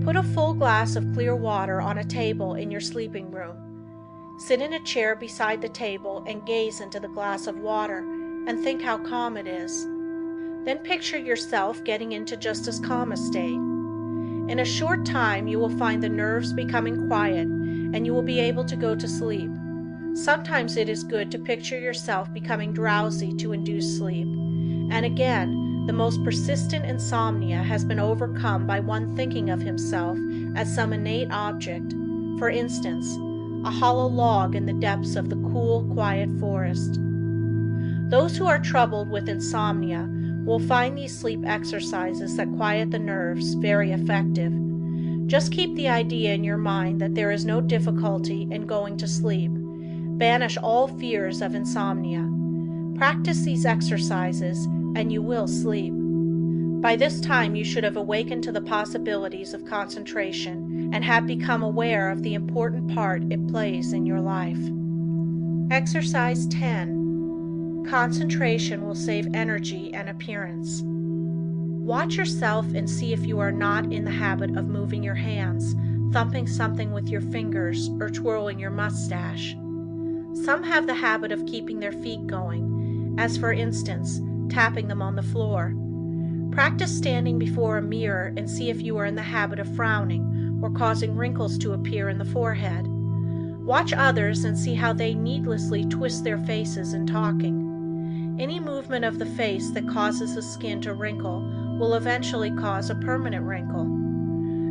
Put a full glass of clear water on a table in your sleeping room. Sit in a chair beside the table and gaze into the glass of water and think how calm it is. Then picture yourself getting into just as calm a state. In a short time, you will find the nerves becoming quiet and you will be able to go to sleep. Sometimes it is good to picture yourself becoming drowsy to induce sleep. And again, the most persistent insomnia has been overcome by one thinking of himself as some innate object, for instance, a hollow log in the depths of the cool, quiet forest. Those who are troubled with insomnia will find these sleep exercises that quiet the nerves very effective. Just keep the idea in your mind that there is no difficulty in going to sleep. Banish all fears of insomnia. Practice these exercises and you will sleep. By this time you should have awakened to the possibilities of concentration and have become aware of the important part it plays in your life. Exercise 10. Concentration will save energy and appearance. Watch yourself and see if you are not in the habit of moving your hands, thumping something with your fingers, or twirling your mustache. Some have the habit of keeping their feet going, as for instance, tapping them on the floor. Practice standing before a mirror and see if you are in the habit of frowning or causing wrinkles to appear in the forehead. Watch others and see how they needlessly twist their faces in talking. Any movement of the face that causes the skin to wrinkle will eventually cause a permanent wrinkle.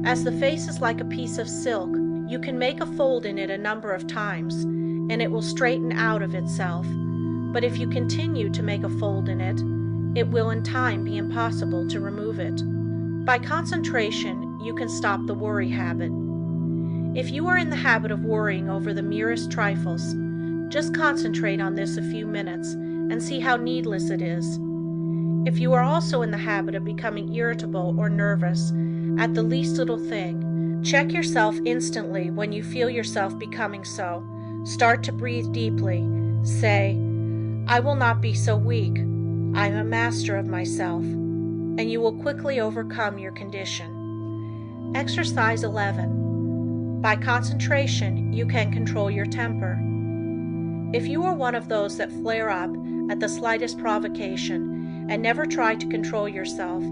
As the face is like a piece of silk, you can make a fold in it a number of times, and it will straighten out of itself. But if you continue to make a fold in it, it will in time be impossible to remove it. By concentration, you can stop the worry habit. If you are in the habit of worrying over the merest trifles, just concentrate on this a few minutes and see how needless it is. If you are also in the habit of becoming irritable or nervous at the least little thing, check yourself instantly when you feel yourself becoming so. Start to breathe deeply. Say, "I will not be so weak. I am a master of myself," and you will quickly overcome your condition. Exercise 11. By concentration, you can control your temper. If you are one of those that flare up at the slightest provocation and never try to control yourself,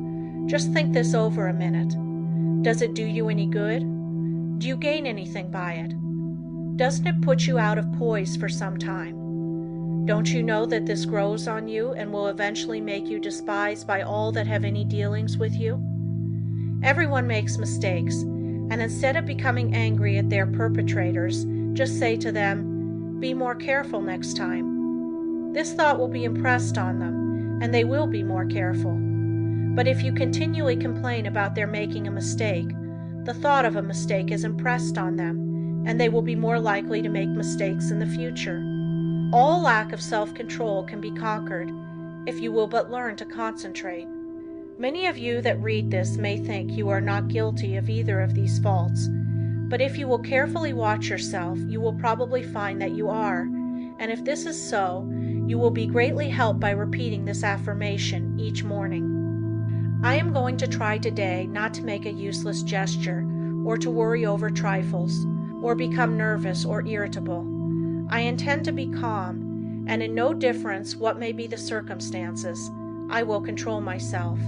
just think this over a minute. Does it do you any good? Do you gain anything by it? Doesn't it put you out of poise for some time? Don't you know that this grows on you and will eventually make you despised by all that have any dealings with you? Everyone makes mistakes, and instead of becoming angry at their perpetrators, just say to them, "Be more careful next time." This thought will be impressed on them, and they will be more careful. But if you continually complain about their making a mistake, the thought of a mistake is impressed on them, and they will be more likely to make mistakes in the future. All lack of self-control can be conquered if you will but learn to concentrate. Many of you that read this may think you are not guilty of either of these faults, but if you will carefully watch yourself, you will probably find that you are, and if this is so, you will be greatly helped by repeating this affirmation each morning. I am going to try today not to make a useless gesture, or to worry over trifles, or become nervous or irritable. I intend to be calm, and in no difference what may be the circumstances, I will control myself.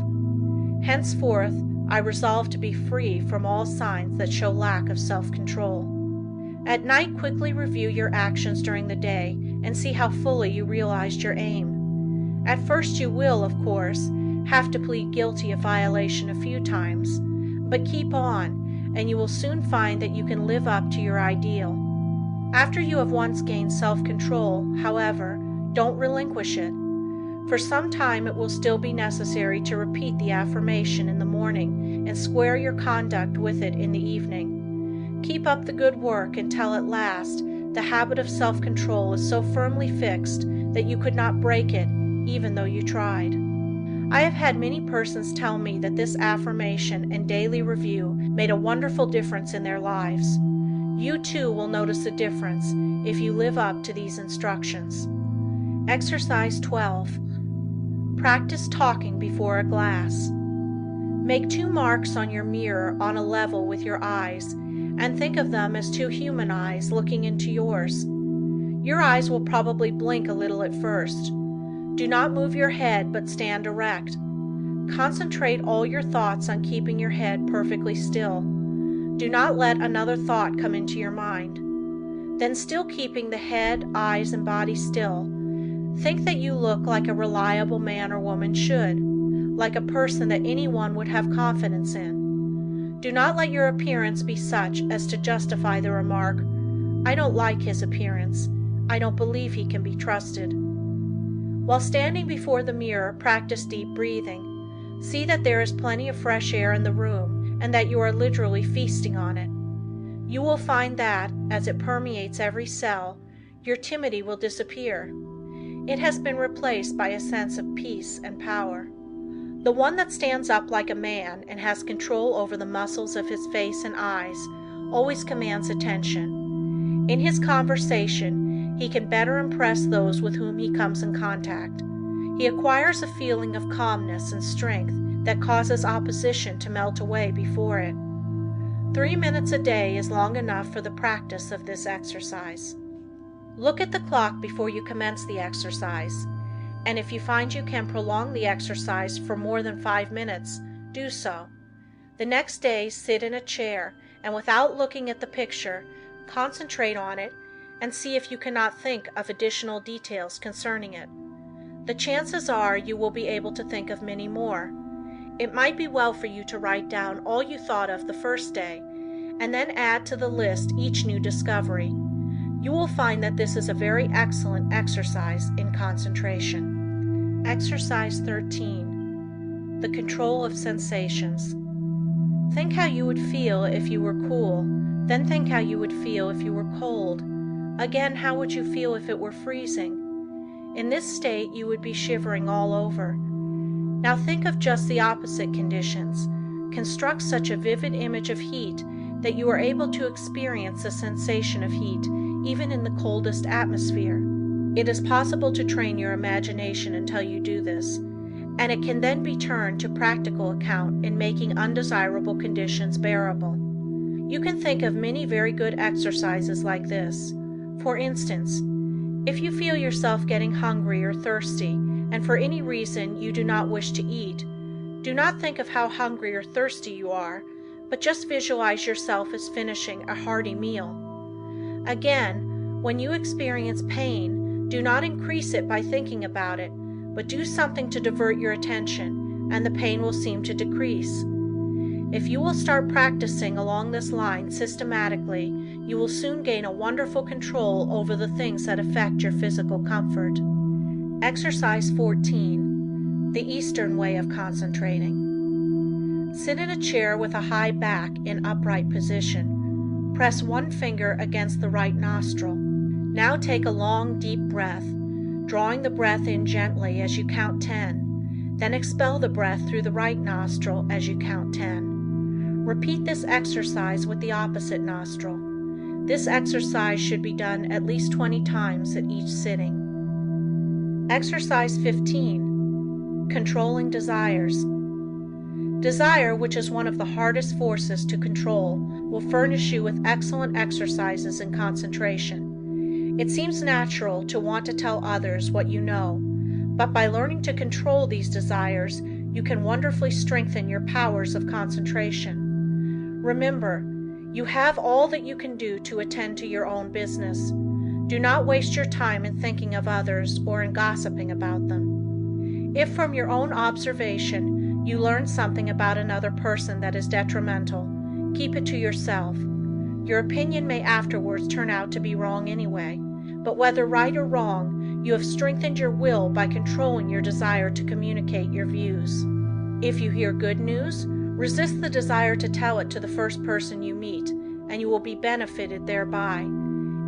Henceforth, I resolve to be free from all signs that show lack of self-control. At night, quickly review your actions during the day and see how fully you realized your aim. At first you will, of course, have to plead guilty of violation a few times, but keep on, and you will soon find that you can live up to your ideal. After you have once gained self-control, however, don't relinquish it. For some time it will still be necessary to repeat the affirmation in the morning and square your conduct with it in the evening. Keep up the good work until at last the habit of self-control is so firmly fixed that you could not break it even though you tried. I have had many persons tell me that this affirmation and daily review made a wonderful difference in their lives. You too will notice a difference if you live up to these instructions. Exercise 12. Practice talking before a glass. Make 2 marks on your mirror on a level with your eyes, and think of them as 2 human eyes looking into yours. Your eyes will probably blink a little at first. Do not move your head, but stand erect. Concentrate all your thoughts on keeping your head perfectly still. Do not let another thought come into your mind. Then, still keeping the head, eyes, and body still, think that you look like a reliable man or woman should, like a person that anyone would have confidence in. Do not let your appearance be such as to justify the remark, "I don't like his appearance. I don't believe he can be trusted." While standing before the mirror, practice deep breathing. See that there is plenty of fresh air in the room and that you are literally feasting on it. You will find that, as it permeates every cell, your timidity will disappear. It has been replaced by a sense of peace and power. The one that stands up like a man and has control over the muscles of his face and eyes always commands attention. In his conversation, he can better impress those with whom he comes in contact. He acquires a feeling of calmness and strength that causes opposition to melt away before it. 3 minutes a day is long enough for the practice of this exercise. Look at the clock before you commence the exercise, and if you find you can prolong the exercise for more than 5 minutes, do so. The next day, sit in a chair, and without looking at the picture, concentrate on it and see if you cannot think of additional details concerning it. The chances are you will be able to think of many more. It might be well for you to write down all you thought of the first day, and then add to the list each new discovery. You will find that this is a very excellent exercise in concentration. Exercise 13. The control of sensations. Think how you would feel if you were cool, then think how you would feel if you were cold. Again, how would you feel if it were freezing? In this state, you would be shivering all over. Now think of just the opposite conditions. Construct such a vivid image of heat that you are able to experience the sensation of heat even in the coldest atmosphere. It is possible to train your imagination until you do this, and it can then be turned to practical account in making undesirable conditions bearable. You can think of many very good exercises like this. For instance, if you feel yourself getting hungry or thirsty, and for any reason you do not wish to eat, do not think of how hungry or thirsty you are, but just visualize yourself as finishing a hearty meal. Again, when you experience pain, do not increase it by thinking about it, but do something to divert your attention, and the pain will seem to decrease. If you will start practicing along this line systematically, you will soon gain a wonderful control over the things that affect your physical comfort. Exercise 14. The Eastern way of concentrating. Sit in a chair with a high back in upright position. Press one finger against the right nostril. Now take a long, deep breath, drawing the breath in gently as you count 10. Then expel the breath through the right nostril as you count 10. Repeat this exercise with the opposite nostril. This exercise should be done at least 20 times at each sitting. Exercise 15. Controlling desires. Desire, which is one of the hardest forces to control, will furnish you with excellent exercises in concentration. It seems natural to want to tell others what you know, but by learning to control these desires, you can wonderfully strengthen your powers of concentration. Remember, you have all that you can do to attend to your own business. Do not waste your time in thinking of others or in gossiping about them. If from your own observation you learn something about another person that is detrimental, keep it to yourself. Your opinion may afterwards turn out to be wrong anyway, but whether right or wrong, You have strengthened your will by controlling your desire to communicate your views. If you hear good news, resist the desire to tell it to the first person you meet, and you will be benefited thereby.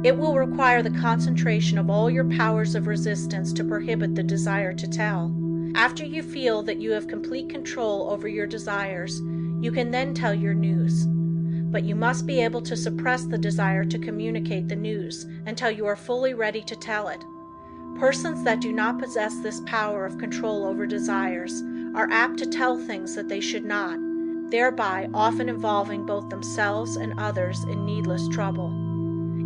It will require the concentration of all your powers of resistance to prohibit the desire to tell. After you feel that you have complete control over your desires, you can then tell your news. But you must be able to suppress the desire to communicate the news until you are fully ready to tell it. Persons that do not possess this power of control over desires are apt to tell things that they should not, thereby often involving both themselves and others in needless trouble.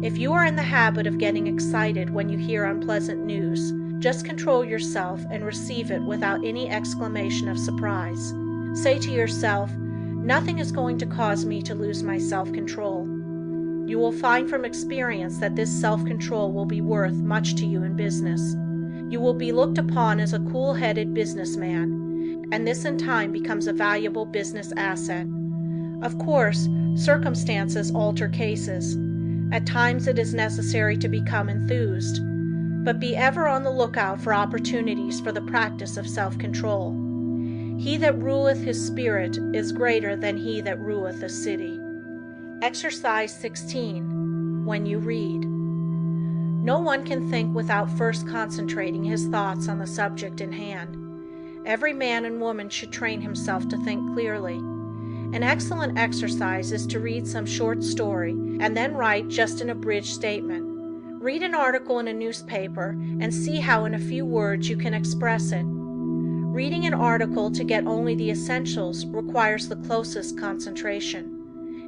If you are in the habit of getting excited when you hear unpleasant news, just control yourself and receive it without any exclamation of surprise. Say to yourself, "Nothing is going to cause me to lose my self-control." You will find from experience that this self-control will be worth much to you in business. You will be looked upon as a cool-headed businessman, and this in time becomes a valuable business asset. Of course, circumstances alter cases. At times it is necessary to become enthused, but be ever on the lookout for opportunities for the practice of self-control. He that ruleth his spirit is greater than he that ruleth a city. Exercise 16. When you read. No one can think without first concentrating his thoughts on the subject in hand. Every man and woman should train himself to think clearly. An excellent exercise is to read some short story and then write just an abridged statement. Read an article in a newspaper and see how in a few words you can express it. Reading an article to get only the essentials requires the closest concentration.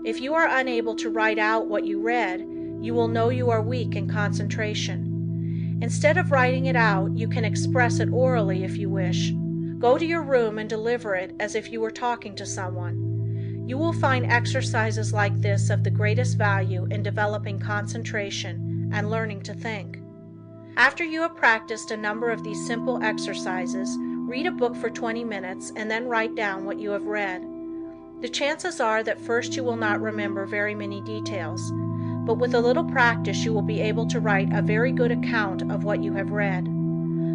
If you are unable to write out what you read, you will know you are weak in concentration. Instead of writing it out, you can express it orally if you wish. Go to your room and deliver it as if you were talking to someone. You will find exercises like this of the greatest value in developing concentration and learning to think. After you have practiced a number of these simple exercises, read a book for 20 minutes and then write down what you have read. The chances are that first you will not remember very many details, but with a little practice you will be able to write a very good account of what you have read.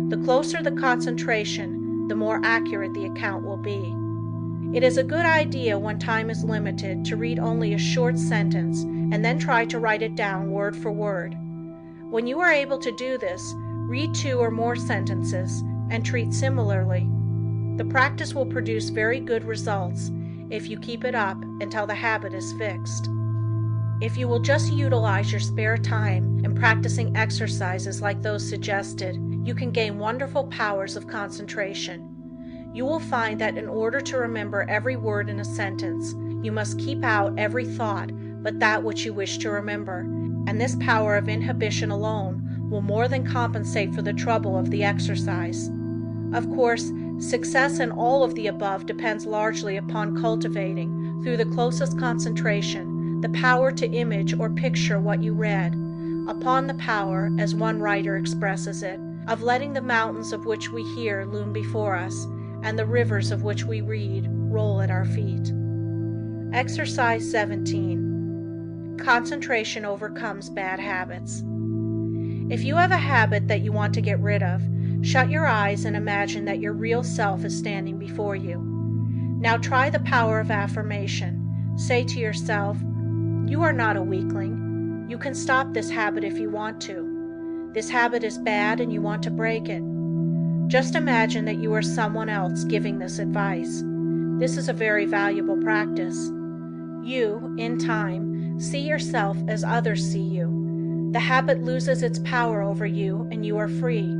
The closer the concentration, the more accurate the account will be. It is a good idea when time is limited to read only a short sentence and then try to write it down word for word. When you are able to do this, read 2 or more sentences and treat similarly. The practice will produce very good results if you keep it up until the habit is fixed. If you will just utilize your spare time in practicing exercises like those suggested, you can gain wonderful powers of concentration. You will find that in order to remember every word in a sentence, you must keep out every thought but that which you wish to remember, and this power of inhibition alone will more than compensate for the trouble of the exercise. Of course, success in all of the above depends largely upon cultivating, through the closest concentration, the power to image or picture what you read, upon the power, as one writer expresses it, of letting the mountains of which we hear loom before us, and the rivers of which we read roll at our feet. Exercise 17. Concentration overcomes bad habits. If you have a habit that you want to get rid of, shut your eyes and imagine that your real self is standing before you. Now try the power of affirmation. Say to yourself, "You are not a weakling. You can stop this habit if you want to. This habit is bad and you want to break it." Just imagine that you are someone else giving this advice. This is a very valuable practice. You, in time, see yourself as others see you. The habit loses its power over you and you are free.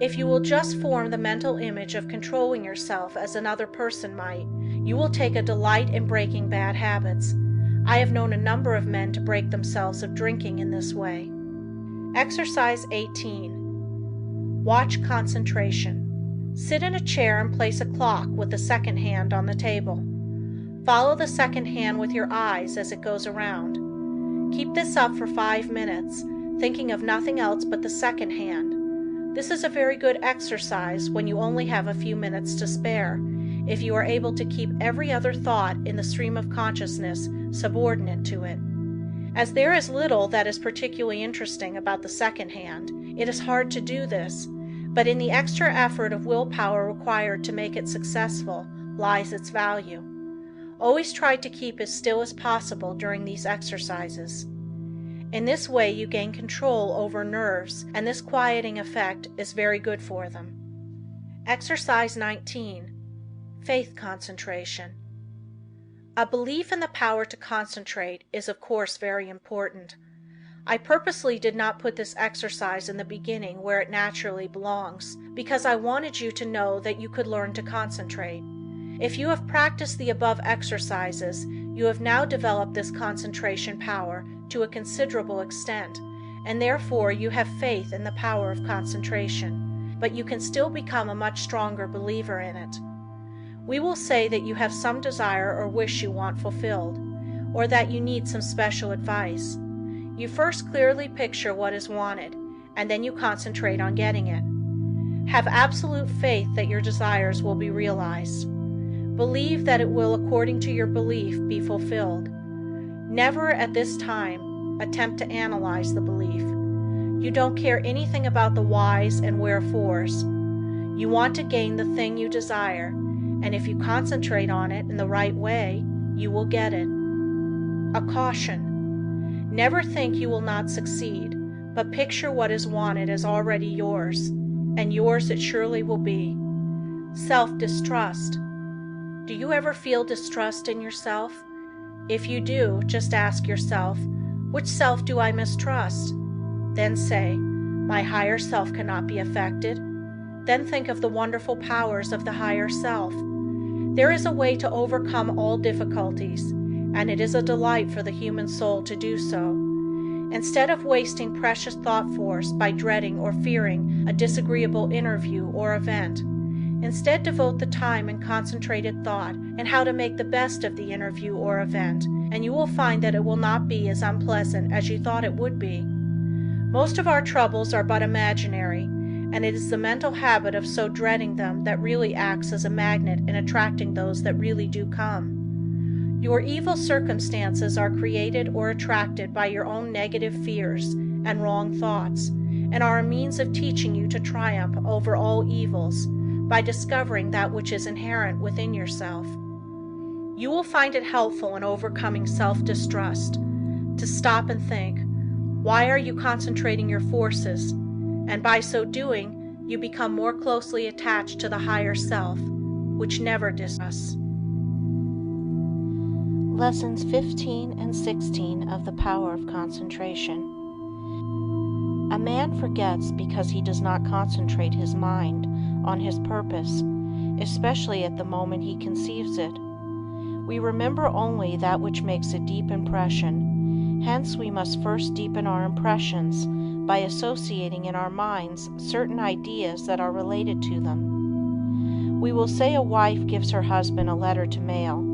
If you will just form the mental image of controlling yourself as another person might, you will take a delight in breaking bad habits. I have known a number of men to break themselves of drinking in this way. Exercise 18. Watch concentration. Sit in a chair and place a clock with the second hand on the table. Follow the second hand with your eyes as it goes around. Keep this up for 5 minutes, thinking of nothing else but the second hand. This is a very good exercise when you only have a few minutes to spare, if you are able to keep every other thought in the stream of consciousness subordinate to it. As there is little that is particularly interesting about the second hand, It is hard to do this, but in the extra effort of willpower required to make it successful lies its value. Always try to keep as still as possible during these exercises. In this way you gain control over nerves, and this quieting effect is very good for them. Exercise 19. Faith concentration. A belief in the power to concentrate is of course very important. I purposely did not put this exercise in the beginning where it naturally belongs, because I wanted you to know that you could learn to concentrate. If you have practiced the above exercises, you have now developed this concentration power to a considerable extent, and therefore you have faith in the power of concentration, but you can still become a much stronger believer in it. We will say that you have some desire or wish you want fulfilled, or that you need some special advice. You first clearly picture what is wanted, and then you concentrate on getting it. Have absolute faith that your desires will be realized. Believe that it will, according to your belief, be fulfilled. Never at this time attempt to analyze the belief. You don't care anything about the whys and wherefores. You want to gain the thing you desire, and if you concentrate on it in the right way, you will get it. A caution. Never think you will not succeed, but picture what is wanted as already yours, and yours it surely will be. Self-distrust. Do you ever feel distrust in yourself? If you do, just ask yourself, which self do I mistrust? Then say, my higher self cannot be affected. Then think of the wonderful powers of the higher self. There is a way to overcome all difficulties, and it is a delight for the human soul to do so. Instead of wasting precious thought force by dreading or fearing a disagreeable interview or event, instead devote the time and concentrated thought in how to make the best of the interview or event, and you will find that it will not be as unpleasant as you thought it would be. Most of our troubles are but imaginary, and it is the mental habit of so dreading them that really acts as a magnet in attracting those that really do come. Your evil circumstances are created or attracted by your own negative fears and wrong thoughts, and are a means of teaching you to triumph over all evils by discovering that which is inherent within yourself. You will find it helpful in overcoming self-distrust to stop and think, why are you concentrating your forces? And by so doing, you become more closely attached to the higher self, which never distrusts. Lessons 15 and 16 of the Power of Concentration. A man forgets because he does not concentrate his mind on his purpose, especially at the moment he conceives it. We remember only that which makes a deep impression. Hence we must first deepen our impressions by associating in our minds certain ideas that are related to them. We will say a wife gives her husband a letter to mail.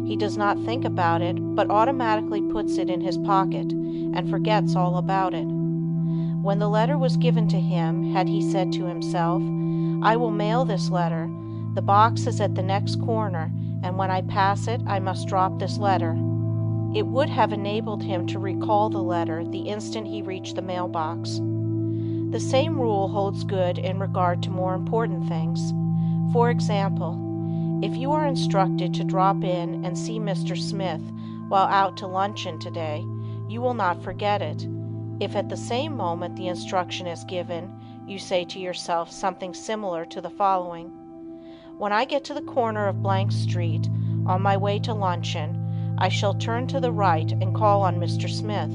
He does not think about it, but automatically puts it in his pocket and forgets all about it. When the letter was given to him, had he said to himself, I will mail this letter. The box is at the next corner, and when I pass it, I must drop this letter. It would have enabled him to recall the letter the instant he reached the mailbox. The same rule holds good in regard to more important things. For example, if you are instructed to drop in and see Mr. Smith while out to luncheon today, you will not forget it. If at the same moment the instruction is given, you say to yourself something similar to the following: when I get to the corner of blank street, on my way to luncheon, I shall turn to the right and call on Mr. Smith.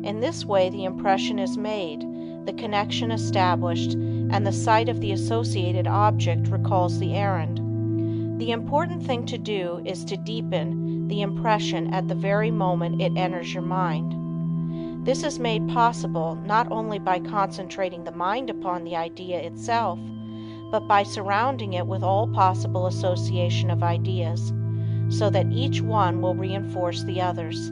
In this way the impression is made, the connection established, and the sight of the associated object recalls the errand. The important thing to do is to deepen the impression at the very moment it enters your mind. This is made possible not only by concentrating the mind upon the idea itself, but by surrounding it with all possible association of ideas, so that each one will reinforce the others.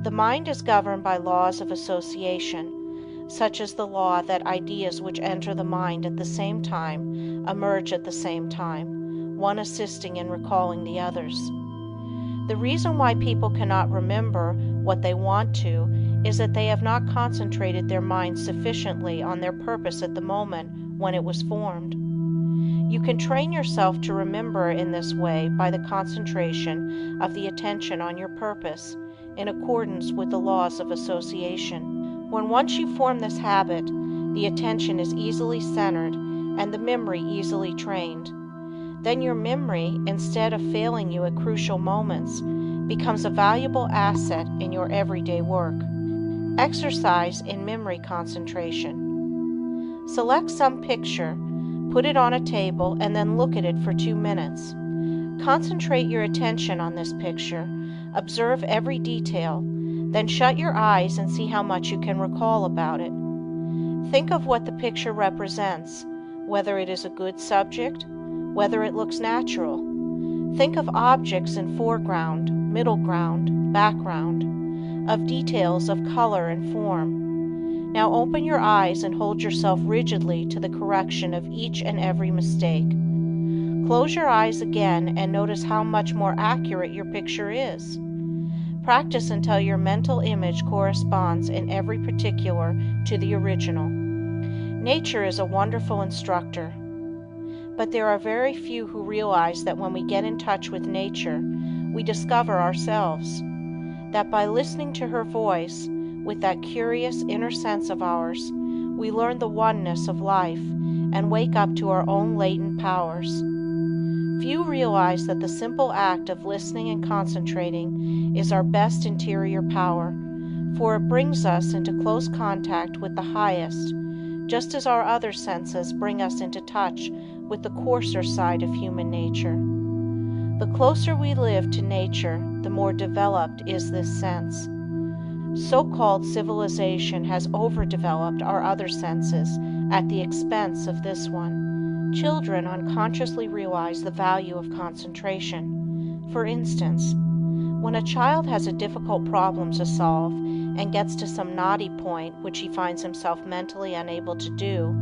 The mind is governed by laws of association, such as the law that ideas which enter the mind at the same time emerge at the same time, one assisting in recalling the others. The reason why people cannot remember what they want to is that they have not concentrated their minds sufficiently on their purpose at the moment when it was formed. You can train yourself to remember in this way by the concentration of the attention on your purpose, in accordance with the laws of association. When once you form this habit, the attention is easily centered and the memory easily trained. Then your memory, instead of failing you at crucial moments, becomes a valuable asset in your everyday work. Exercise in memory concentration. Select some picture, put it on a table, and then look at it for 2 minutes. Concentrate your attention on this picture, observe every detail, then shut your eyes and see how much you can recall about it. Think of what the picture represents, whether it is a good subject, whether it looks natural. Think of objects in foreground, middle ground, background, of details of color and form. Now open your eyes and hold yourself rigidly to the correction of each and every mistake. Close your eyes again and notice how much more accurate your picture is. Practice until your mental image corresponds in every particular to the original. Nature is a wonderful instructor, but there are very few who realize that when we get in touch with nature, we discover ourselves. That by listening to her voice, with that curious inner sense of ours, we learn the oneness of life and wake up to our own latent powers. Few realize that the simple act of listening and concentrating is our best interior power, for it brings us into close contact with the highest, just as our other senses bring us into touch with the coarser side of human nature. The closer we live to nature, the more developed is this sense. So-called civilization has overdeveloped our other senses at the expense of this one. Children unconsciously realize the value of concentration. For instance, when a child has a difficult problem to solve and gets to some knotty point which he finds himself mentally unable to do,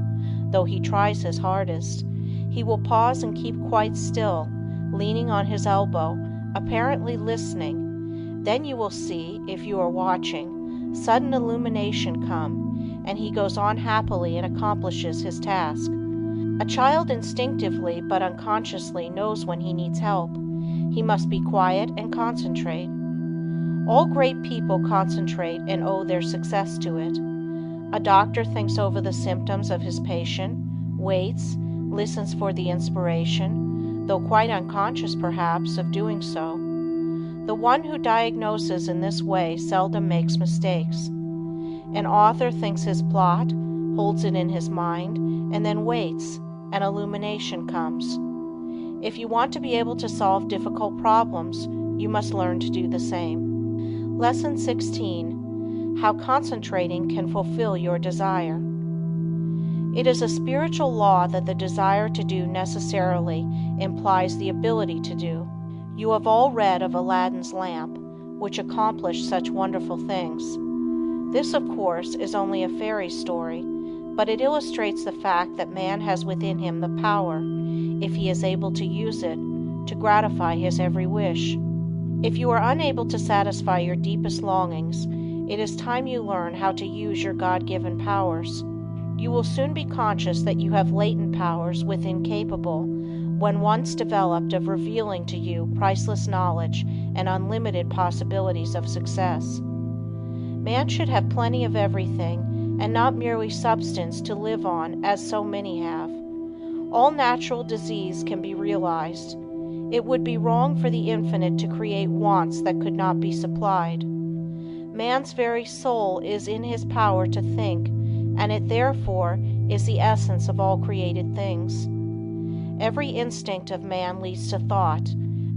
though he tries his hardest, he will pause and keep quite still, leaning on his elbow, apparently listening. Then you will see, if you are watching, sudden illumination come, and he goes on happily and accomplishes his task. A child instinctively but unconsciously knows when he needs help. He must be quiet and concentrate. All great people concentrate and owe their success to it. A doctor thinks over the symptoms of his patient, waits, listens for the inspiration, though quite unconscious perhaps of doing so. The one who diagnoses in this way seldom makes mistakes. An author thinks his plot, holds it in his mind, and then waits, and illumination comes. If you want to be able to solve difficult problems, you must learn to do the same. Lesson 16. How concentrating can fulfill your desire. It is a spiritual law that the desire to do necessarily implies the ability to do. You have all read of Aladdin's lamp, which accomplished such wonderful things. This, of course, is only a fairy story, but it illustrates the fact that man has within him the power, if he is able to use it, to gratify his every wish. If you are unable to satisfy your deepest longings, it is time you learn how to use your God-given powers. You will soon be conscious that you have latent powers within capable, when once developed, of revealing to you priceless knowledge and unlimited possibilities of success. Man should have plenty of everything, and not merely substance to live on as so many have. All natural disease can be realized. It would be wrong for the infinite to create wants that could not be supplied. Man's very soul is in his power to think, and it therefore is the essence of all created things. Every instinct of man leads to thought,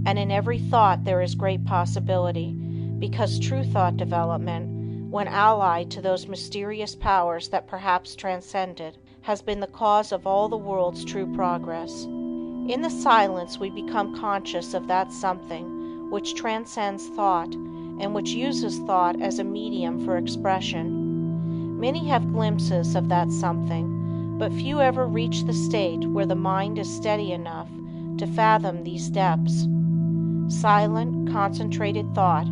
and in every thought there is great possibility, because true thought development, when allied to those mysterious powers that perhaps transcend it, has been the cause of all the world's true progress. In the silence we become conscious of that something which transcends thought, and which uses thought as a medium for expression. Many have glimpses of that something, but few ever reach the state where the mind is steady enough to fathom these depths. Silent, concentrated thought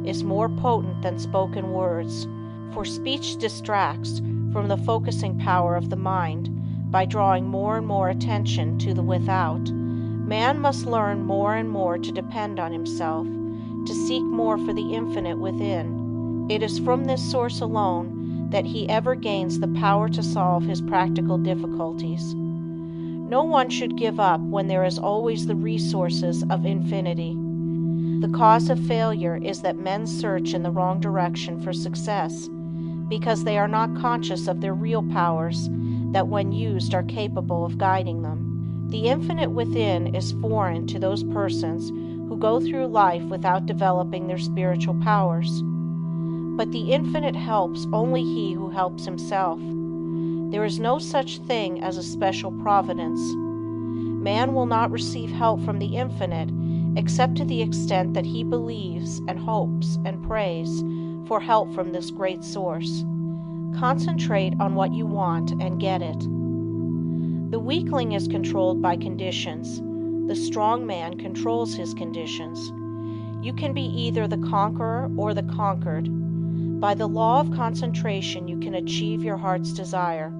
is more potent than spoken words, for speech distracts from the focusing power of the mind by drawing more and more attention to the without. Man must learn more and more to depend on himself, to seek more for the infinite within. It is from this source alone that he ever gains the power to solve his practical difficulties. No one should give up when there is always the resources of infinity. The cause of failure is that men search in the wrong direction for success, because they are not conscious of their real powers that when used are capable of guiding them. The infinite within is foreign to those persons who go through life without developing their spiritual powers. But the infinite helps only he who helps himself. There is no such thing as a special providence. Man will not receive help from the infinite except to the extent that he believes and hopes and prays for help from this great source. Concentrate on what you want and get it. The weakling is controlled by conditions. The strong man controls his conditions. You can be either the conqueror or the conquered. By the law of concentration you can achieve your heart's desire.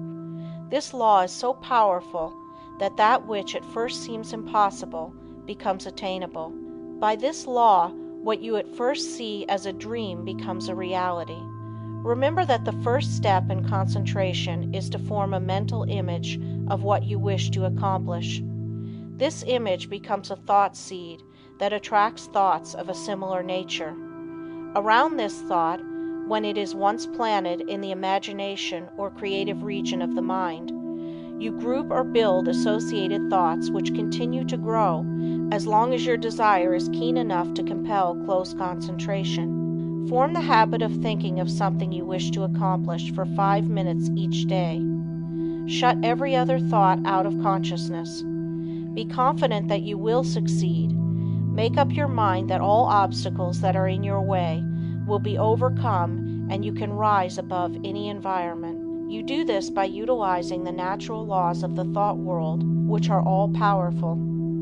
This law is so powerful that that which at first seems impossible becomes attainable. By this law, what you at first see as a dream becomes a reality. Remember that the first step in concentration is to form a mental image of what you wish to accomplish. This image becomes a thought seed that attracts thoughts of a similar nature. Around this thought, when it is once planted in the imagination or creative region of the mind, you group or build associated thoughts which continue to grow as long as your desire is keen enough to compel close concentration. Form the habit of thinking of something you wish to accomplish for 5 minutes each day. Shut every other thought out of consciousness. Be confident that you will succeed. Make up your mind that all obstacles that are in your way will be overcome and you can rise above any environment. You do this by utilizing the natural laws of the thought world, which are all powerful.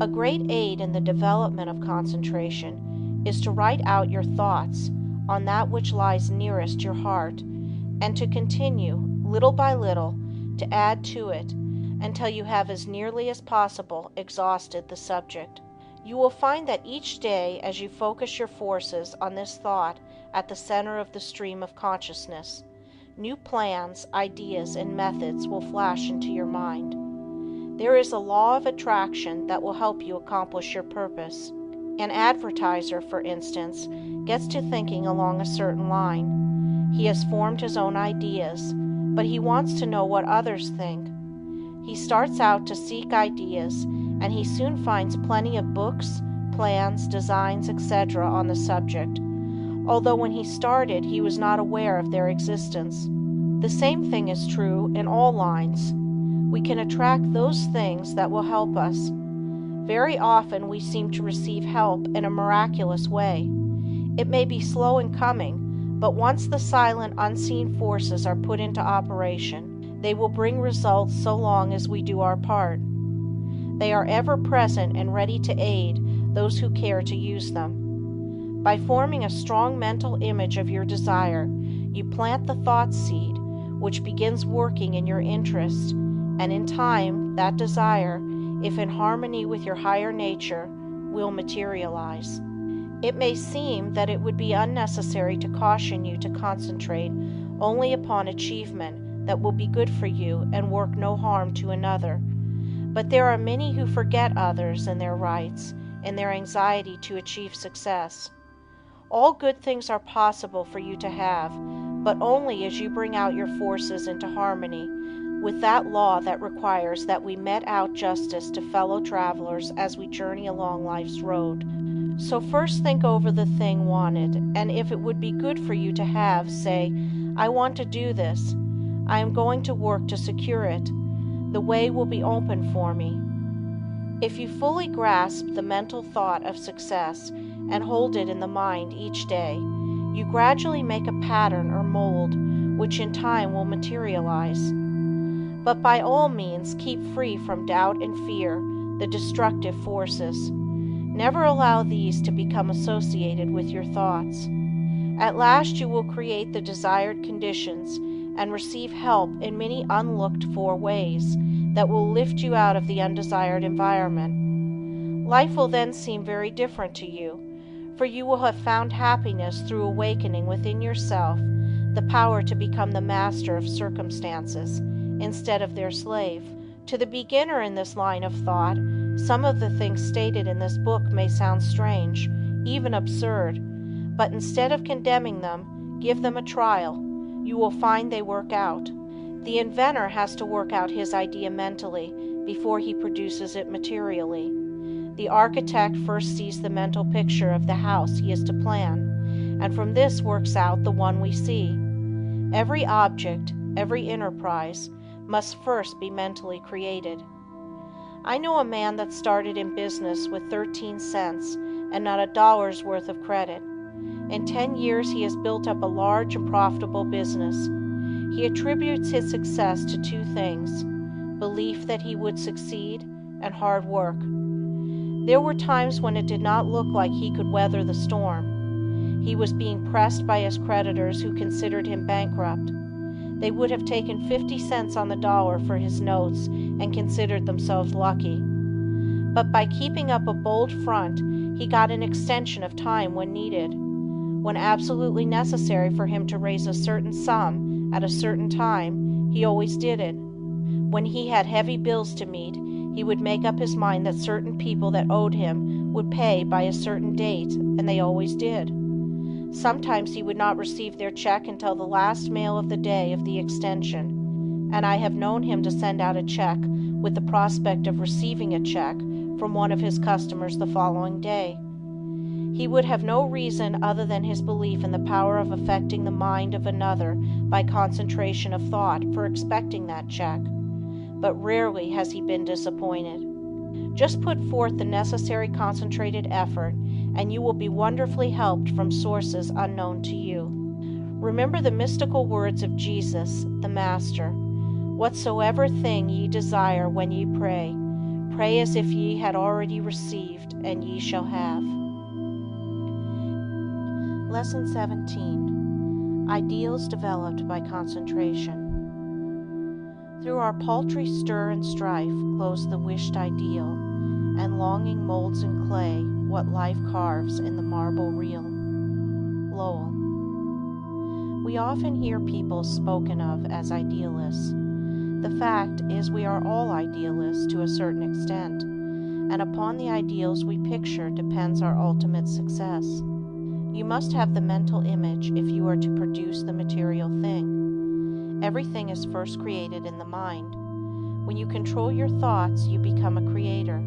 A great aid in the development of concentration is to write out your thoughts on that which lies nearest your heart, and to continue, little by little, to add to it until you have as nearly as possible exhausted the subject. You will find that each day, as you focus your forces on this thought at the center of the stream of consciousness, new plans, ideas, and methods will flash into your mind. There is a law of attraction that will help you accomplish your purpose. An advertiser, for instance, gets to thinking along a certain line. He has formed his own ideas, but he wants to know what others think. He starts out to seek ideas, and he soon finds plenty of books, plans, designs, etc. on the subject, although when he started he was not aware of their existence. The same thing is true in all lines. We can attract those things that will help us. Very often we seem to receive help in a miraculous way. It may be slow in coming, but once the silent, unseen forces are put into operation, they will bring results so long as we do our part. They are ever present and ready to aid those who care to use them. By forming a strong mental image of your desire, you plant the thought seed, which begins working in your interest, and in time, that desire, if in harmony with your higher nature, will materialize. It may seem that it would be unnecessary to caution you to concentrate only upon achievement that will be good for you and work no harm to another. But there are many who forget others and their rights in their anxiety to achieve success. All good things are possible for you to have, but only as you bring out your forces into harmony with that law that requires that we met out justice to fellow travelers as we journey along life's road. So first think over the thing wanted, and if it would be good for you to have, say, I want to do this. I am going to work to secure it. The way will be open for me. If you fully grasp the mental thought of success and hold it in the mind each day, you gradually make a pattern or mold which in time will materialize. But by all means keep free from doubt and fear, the destructive forces. Never allow these to become associated with your thoughts. At last you will create the desired conditions and receive help in many unlooked-for ways that will lift you out of the undesired environment. Life will then seem very different to you, for you will have found happiness through awakening within yourself the power to become the master of circumstances instead of their slave. To the beginner in this line of thought, some of the things stated in this book may sound strange, even absurd, but instead of condemning them, give them a trial. You will find they work out. The inventor has to work out his idea mentally before he produces it materially. The architect first sees the mental picture of the house he is to plan, and from this works out the one we see. Every object, every enterprise, must first be mentally created. I know a man that started in business with 13 cents and not $1's worth of credit. In 10 years he has built up a large and profitable business. He attributes his success to two things: belief that he would succeed and hard work. There were times when it did not look like he could weather the storm. He was being pressed by his creditors who considered him bankrupt. They would have taken 50 cents on the dollar for his notes and considered themselves lucky. But by keeping up a bold front, he got an extension of time when needed. When absolutely necessary for him to raise a certain sum at a certain time, he always did it. When he had heavy bills to meet, he would make up his mind that certain people that owed him would pay by a certain date, and they always did. Sometimes he would not receive their check until the last mail of the day of the extension, and I have known him to send out a check with the prospect of receiving a check from one of his customers the following day. He would have no reason other than his belief in the power of affecting the mind of another by concentration of thought for expecting that check, but rarely has he been disappointed. Just put forth the necessary concentrated effort, and you will be wonderfully helped from sources unknown to you. Remember the mystical words of Jesus, the Master: "Whatsoever thing ye desire when ye pray, pray as if ye had already received, and ye shall have." Lesson 17. Ideals developed by concentration. Through our paltry stir and strife glows the wished ideal, and longing molds in clay what life carves in the marble real. Lowell. We often hear people spoken of as idealists. The fact is we are all idealists to a certain extent, and upon the ideals we picture depends our ultimate success. You must have the mental image if you are to produce the material thing. Everything is first created in the mind. When you control your thoughts, you become a creator.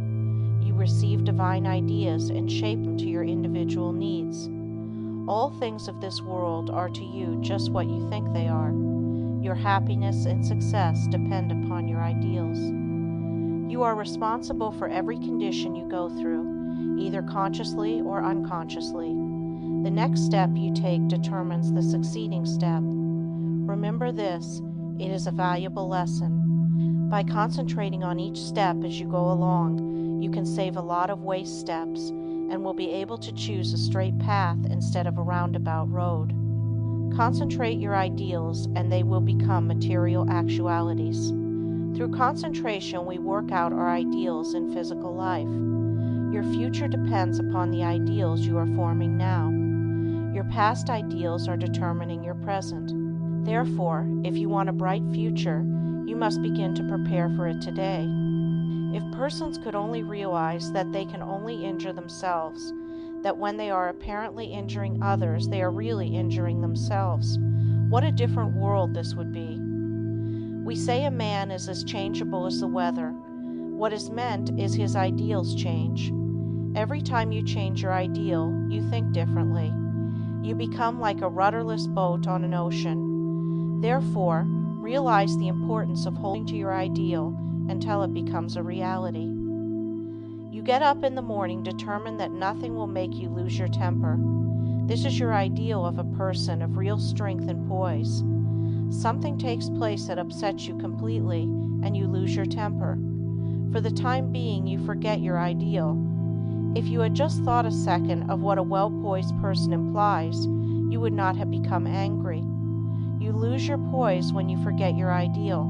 You receive divine ideas and shape them to your individual needs. All things of this world are to you just what you think they are. Your happiness and success depend upon your ideals. You are responsible for every condition you go through, either consciously or unconsciously. The next step you take determines the succeeding step. Remember this, it is a valuable lesson. By concentrating on each step as you go along, you can save a lot of waste steps and will be able to choose a straight path instead of a roundabout road. Concentrate your ideals and they will become material actualities. Through concentration, we work out our ideals in physical life. Your future depends upon the ideals you are forming now. Your past ideals are determining your present. Therefore, if you want a bright future, you must begin to prepare for it today. If persons could only realize that they can only injure themselves, that when they are apparently injuring others, they are really injuring themselves, what a different world this would be. We say a man is as changeable as the weather. What is meant is his ideals change. Every time you change your ideal, you think differently. You become like a rudderless boat on an ocean. Therefore, realize the importance of holding to your ideal until it becomes a reality. You get up in the morning determined that nothing will make you lose your temper. This is your ideal of a person of real strength and poise. Something takes place that upsets you completely, and you lose your temper. For the time being, you forget your ideal. If you had just thought a second of what a well-poised person implies, you would not have become angry. You lose your poise when you forget your ideal.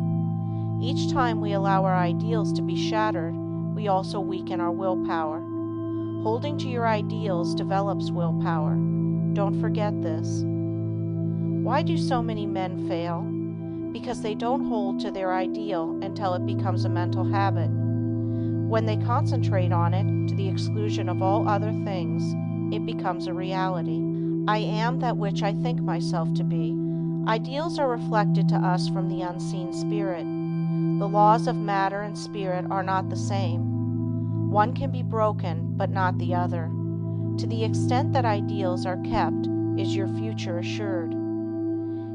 Each time we allow our ideals to be shattered, we also weaken our willpower. Holding to your ideals develops willpower. Don't forget this. Why do so many men fail? Because they don't hold to their ideal until it becomes a mental habit. When they concentrate on it to the exclusion of all other things, it becomes a reality. I am that which I think myself to be. Ideals are reflected to us from the unseen spirit. The laws of matter and spirit are not the same. One can be broken, but not the other. To the extent that ideals are kept, is your future assured.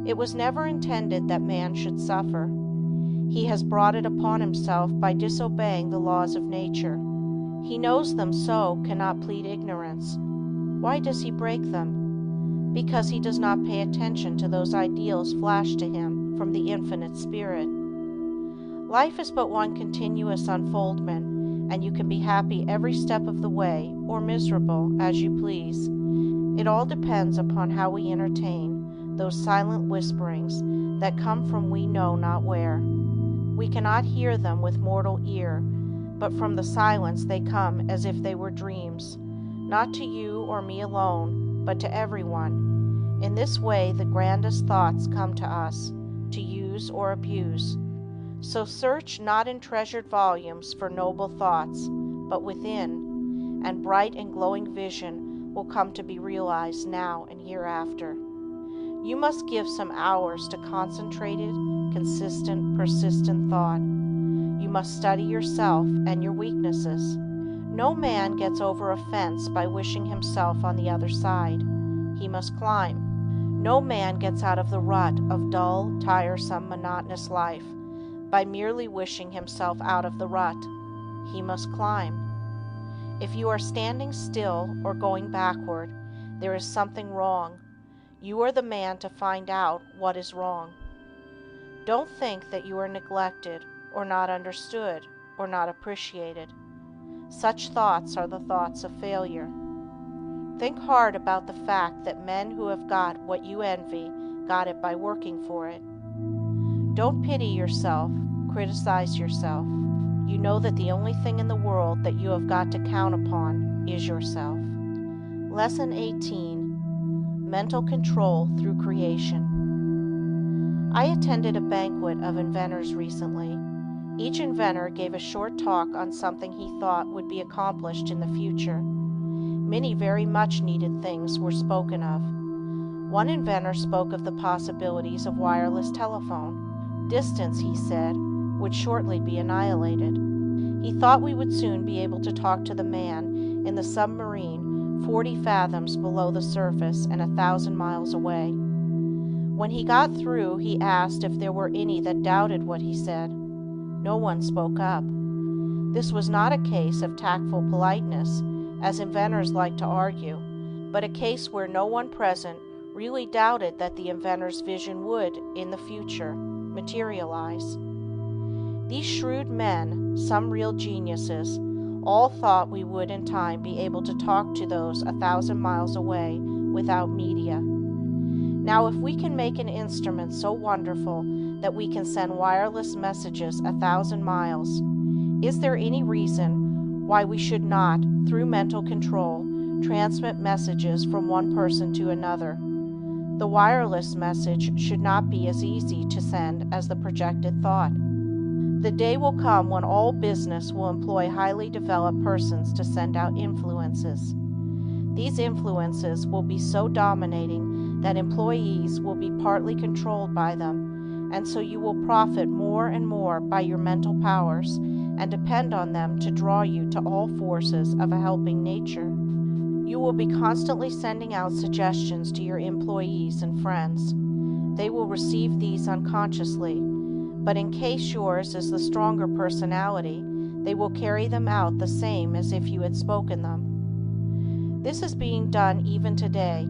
It was never intended that man should suffer. He has brought it upon himself by disobeying the laws of nature. He knows them, so cannot plead ignorance. Why does he break them? Because he does not pay attention to those ideals flashed to him from the infinite spirit. Life is but one continuous unfoldment, and you can be happy every step of the way, or miserable, as you please. It all depends upon how we entertain those silent whisperings that come from we know not where. We cannot hear them with mortal ear, but from the silence they come as if they were dreams, not to you or me alone, but to everyone. In this way the grandest thoughts come to us, to use or abuse. So search not in treasured volumes for noble thoughts, but within, and bright and glowing vision will come to be realized now and hereafter. You must give some hours to concentrated, consistent, persistent thought. You must study yourself and your weaknesses. No man gets over a fence by wishing himself on the other side. He must climb. No man gets out of the rut of dull, tiresome, monotonous life by merely wishing himself out of the rut. He must climb. If you are standing still or going backward, there is something wrong. You are the man to find out what is wrong. Don't think that you are neglected, or not understood, or not appreciated. Such thoughts are the thoughts of failure. Think hard about the fact that men who have got what you envy got it by working for it. Don't pity yourself, criticize yourself. You know that the only thing in the world that you have got to count upon is yourself. Lesson 18. Mental Control Through Creation. I attended a banquet of inventors recently. Each inventor gave a short talk on something he thought would be accomplished in the future. Many very much needed things were spoken of. One inventor spoke of the possibilities of wireless telephone. Distance, he said, would shortly be annihilated. He thought we would soon be able to talk to the man in the submarine 40 fathoms below the surface and 1,000 miles away. When he got through, he asked if there were any that doubted what he said. No one spoke up. This was not a case of tactful politeness, as inventors like to argue, but a case where no one present really doubted that the inventor's vision would, in the future, materialize. These shrewd men, some real geniuses, all thought we would in time be able to talk to those 1,000 miles away without media. Now, if we can make an instrument so wonderful that we can send wireless messages 1,000 miles, is there any reason why we should not, through mental control, transmit messages from one person to another? The wireless message should not be as easy to send as the projected thought. The day will come when all business will employ highly developed persons to send out influences. These influences will be so dominating that employees will be partly controlled by them, and so you will profit more and more by your mental powers and depend on them to draw you to all forces of a helping nature. You will be constantly sending out suggestions to your employees and friends. They will receive these unconsciously, but in case yours is the stronger personality, they will carry them out the same as if you had spoken them. This is being done even today.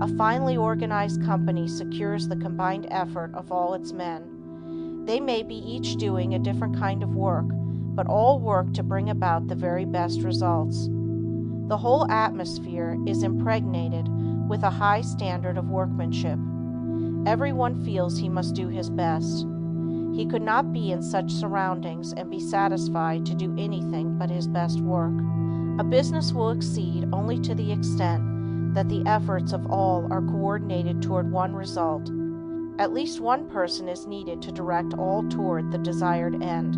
A finely organized company secures the combined effort of all its men. They may be each doing a different kind of work, but all work to bring about the very best results. The whole atmosphere is impregnated with a high standard of workmanship. Everyone feels he must do his best. He could not be in such surroundings and be satisfied to do anything but his best work. A business will exceed only to the extent that the efforts of all are coordinated toward one result. At least one person is needed to direct all toward the desired end.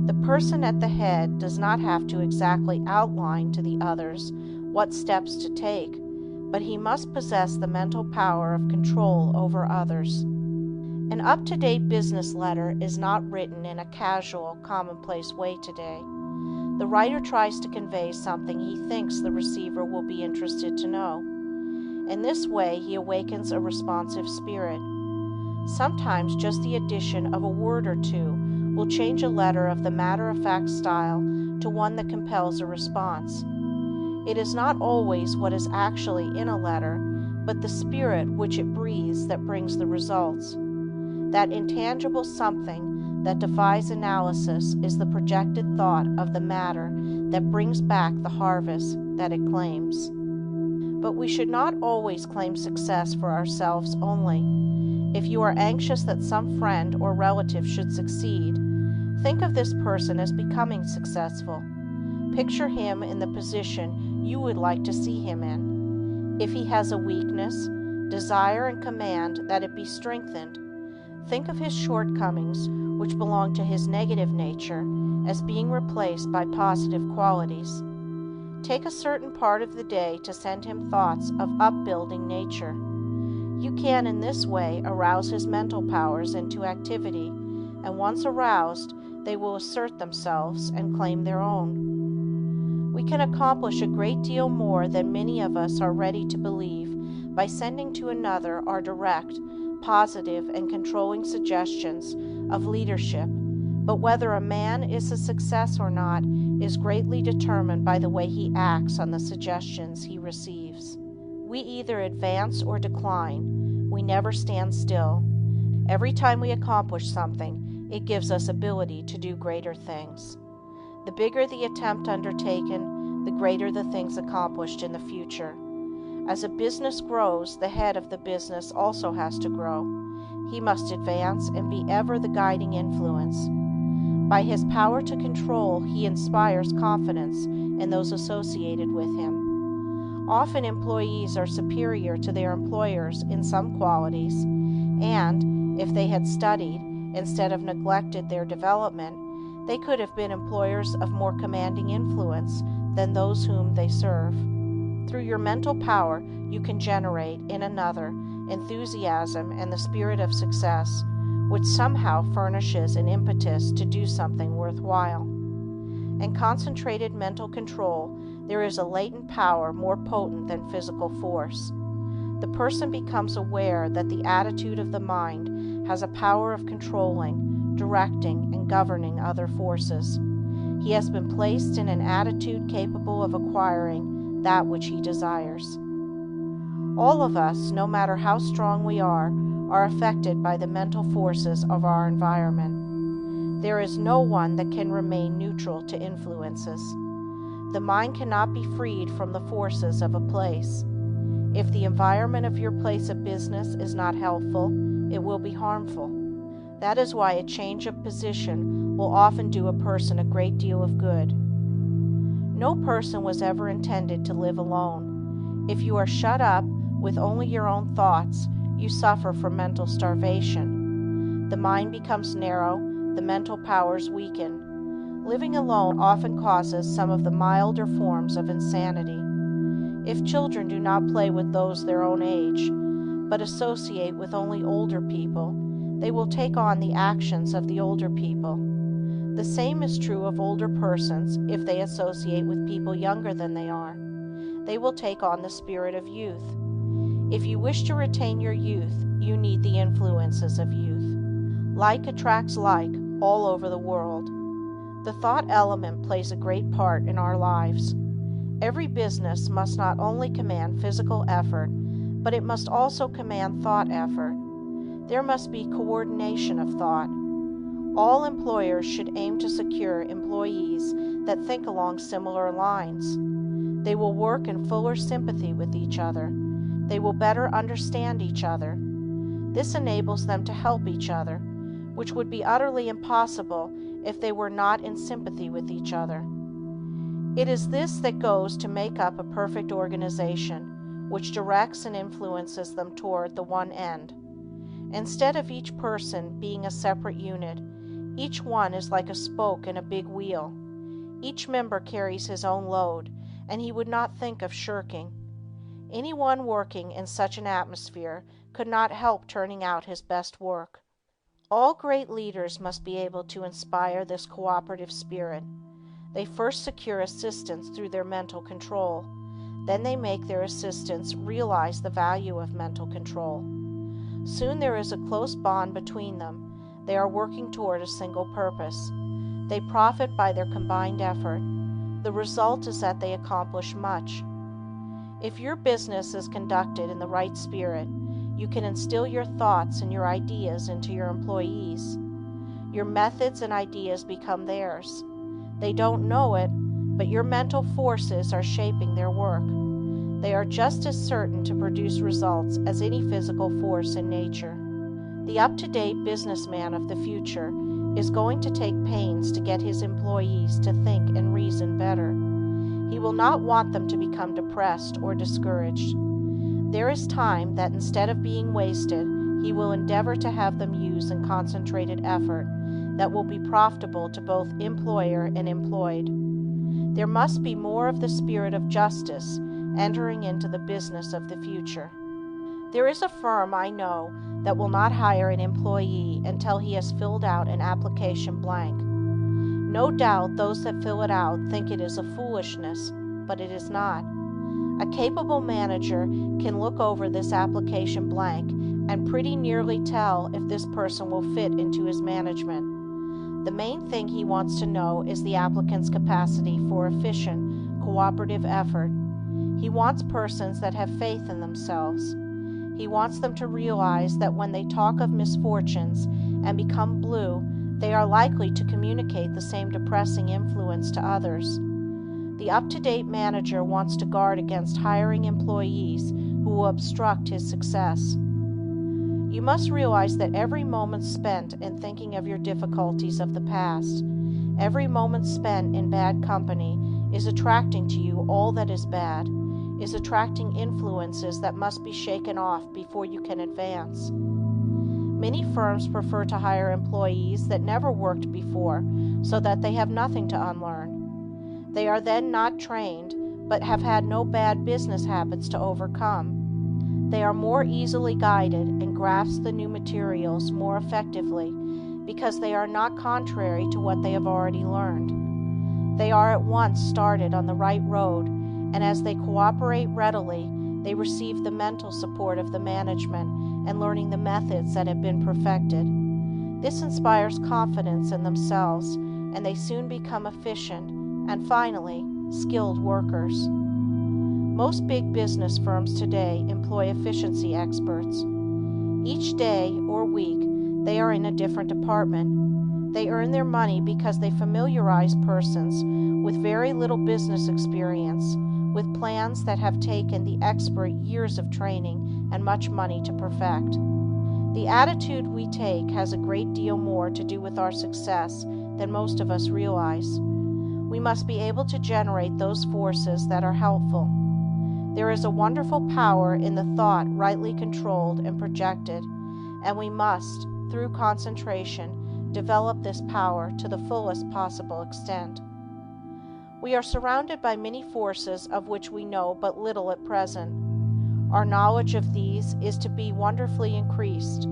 The person at the head does not have to exactly outline to the others what steps to take, but he must possess the mental power of control over others. An up-to-date business letter is not written in a casual, commonplace way today. The writer tries to convey something he thinks the receiver will be interested to know. In this way, he awakens a responsive spirit. Sometimes just the addition of a word or two will change a letter of the matter-of-fact style to one that compels a response. It is not always what is actually in a letter, but the spirit which it breathes that brings the results. That intangible something that defies analysis is the projected thought of the matter that brings back the harvest that it claims. But we should not always claim success for ourselves only. If you are anxious that some friend or relative should succeed, think of this person as becoming successful. Picture him in the position you would like to see him in. If he has a weakness, desire and command that it be strengthened. Think of his shortcomings, which belong to his negative nature, as being replaced by positive qualities. Take a certain part of the day to send him thoughts of upbuilding nature. You can in this way arouse his mental powers into activity, and once aroused, they will assert themselves and claim their own. We can accomplish a great deal more than many of us are ready to believe by sending to another our direct, positive, and controlling suggestions of leadership, but whether a man is a success or not is greatly determined by the way he acts on the suggestions he receives. We either advance or decline. We never stand still. Every time we accomplish something, it gives us ability to do greater things. The bigger the attempt undertaken, the greater the things accomplished in the future. As a business grows, the head of the business also has to grow. He must advance and be ever the guiding influence. By his power to control, he inspires confidence in those associated with him. Often employees are superior to their employers in some qualities, and, if they had studied, instead of neglected their development, they could have been employers of more commanding influence than those whom they serve. Through your mental power, you can generate in another enthusiasm and the spirit of success, which somehow furnishes an impetus to do something worthwhile. In concentrated mental control, there is a latent power more potent than physical force. The person becomes aware that the attitude of the mind has a power of controlling, directing, and governing other forces. He has been placed in an attitude capable of acquiring that which he desires. All of us, no matter how strong we are affected by the mental forces of our environment. There is no one that can remain neutral to influences. The mind cannot be freed from the forces of a place. If the environment of your place of business is not helpful, it will be harmful. That is why a change of position will often do a person a great deal of good. No person was ever intended to live alone. If you are shut up with only your own thoughts, you suffer from mental starvation. The mind becomes narrow, the mental powers weaken. Living alone often causes some of the milder forms of insanity. If children do not play with those their own age, but associate with only older people, they will take on the actions of the older people. The same is true of older persons if they associate with people younger than they are. They will take on the spirit of youth. If you wish to retain your youth, you need the influences of youth. Like attracts like all over the world. The thought element plays a great part in our lives. Every business must not only command physical effort, but it must also command thought effort. There must be coordination of thought. All employers should aim to secure employees that think along similar lines. They will work in fuller sympathy with each other. They will better understand each other. This enables them to help each other, which would be utterly impossible if they were not in sympathy with each other. It is this that goes to make up a perfect organization, which directs and influences them toward the one end. Instead of each person being a separate unit, each one is like a spoke in a big wheel. Each member carries his own load, and he would not think of shirking. Anyone working in such an atmosphere could not help turning out his best work. All great leaders must be able to inspire this cooperative spirit. They first secure assistance through their mental control. Then they make their assistants realize the value of mental control. Soon there is a close bond between them. They are working toward a single purpose. They profit by their combined effort. The result is that they accomplish much. If your business is conducted in the right spirit, you can instill your thoughts and your ideas into your employees. Your methods and ideas become theirs. They don't know it, but your mental forces are shaping their work. They are just as certain to produce results as any physical force in nature. The up-to-date businessman of the future is going to take pains to get his employees to think and reason better. He will not want them to become depressed or discouraged. There is time that instead of being wasted, he will endeavor to have them use in concentrated effort that will be profitable to both employer and employed. There must be more of the spirit of justice entering into the business of the future. There is a firm I know that will not hire an employee until he has filled out an application blank. No doubt those that fill it out think it is a foolishness, but it is not. A capable manager can look over this application blank and pretty nearly tell if this person will fit into his management. The main thing he wants to know is the applicant's capacity for efficient, cooperative effort. He wants persons that have faith in themselves. He wants them to realize that when they talk of misfortunes and become blue, they are likely to communicate the same depressing influence to others. The up-to-date manager wants to guard against hiring employees who will obstruct his success. You must realize that every moment spent in thinking of your difficulties of the past, every moment spent in bad company, is attracting to you all that is bad, is attracting influences that must be shaken off before you can advance. Many firms prefer to hire employees that never worked before so that they have nothing to unlearn. They are then not trained, but have had no bad business habits to overcome. They are more easily guided and grasp the new materials more effectively because they are not contrary to what they have already learned. They are at once started on the right road, and as they cooperate readily, they receive the mental support of the management and learning the methods that have been perfected. This inspires confidence in themselves, and they soon become efficient and finally skilled workers. Most big business firms today employ efficiency experts. Each day or week, they are in a different department. They earn their money because they familiarize persons with very little business experience with plans that have taken the expert years of training and much money to perfect. The attitude we take has a great deal more to do with our success than most of us realize. We must be able to generate those forces that are helpful. There is a wonderful power in the thought rightly controlled and projected, and we must, through concentration, develop this power to the fullest possible extent. We are surrounded by many forces of which we know but little at present. Our knowledge of these is to be wonderfully increased.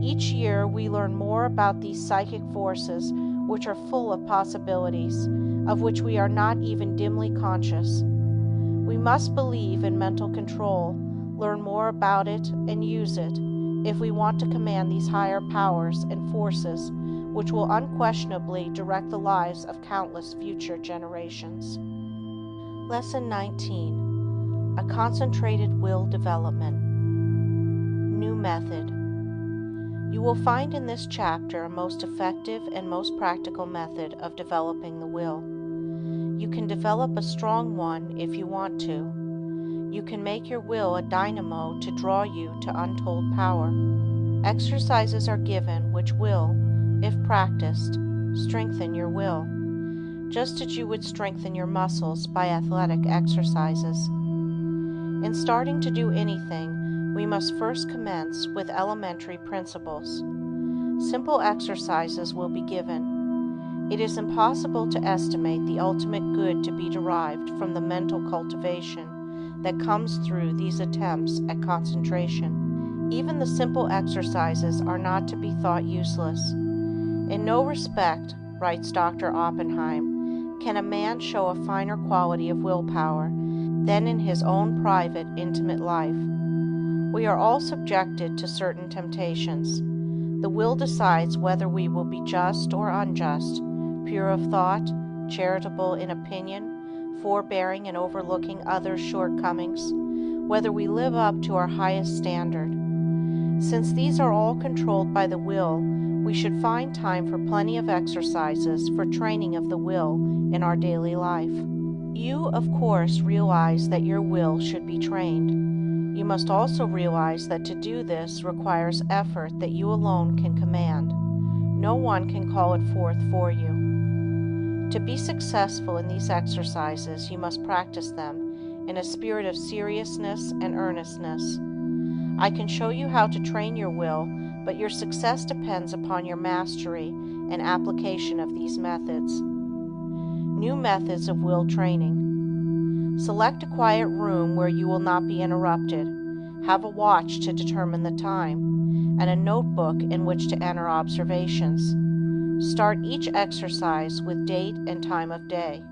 Each year we learn more about these psychic forces which are full of possibilities, of which we are not even dimly conscious. We must believe in mental control, learn more about it, and use it, if we want to command these higher powers and forces, which will unquestionably direct the lives of countless future generations. Lesson 19. A Concentrated Will Development. New Method. You will find in this chapter a most effective and most practical method of developing the will. You can develop a strong one if you want to. You can make your will a dynamo to draw you to untold power. Exercises are given which will, if practiced, strengthen your will, just as you would strengthen your muscles by athletic exercises. In starting to do anything, we must first commence with elementary principles. Simple exercises will be given. It is impossible to estimate the ultimate good to be derived from the mental cultivation that comes through these attempts at concentration. Even the simple exercises are not to be thought useless. In no respect, writes Dr. Oppenheim, can a man show a finer quality of willpower than in his own private, intimate life. We are all subjected to certain temptations. The will decides whether we will be just or unjust, pure of thought, charitable in opinion, forbearing in overlooking others' shortcomings, whether we live up to our highest standard. Since these are all controlled by the will, we should find time for plenty of exercises for training of the will in our daily life. You, of course, realize that your will should be trained. You must also realize that to do this requires effort that you alone can command. No one can call it forth for you. To be successful in these exercises, you must practice them in a spirit of seriousness and earnestness. I can show you how to train your will, but your success depends upon your mastery and application of these methods. New methods of will training. Select a quiet room where you will not be interrupted. Have a watch to determine the time, and a notebook in which to enter observations. Start each exercise with date and time of day.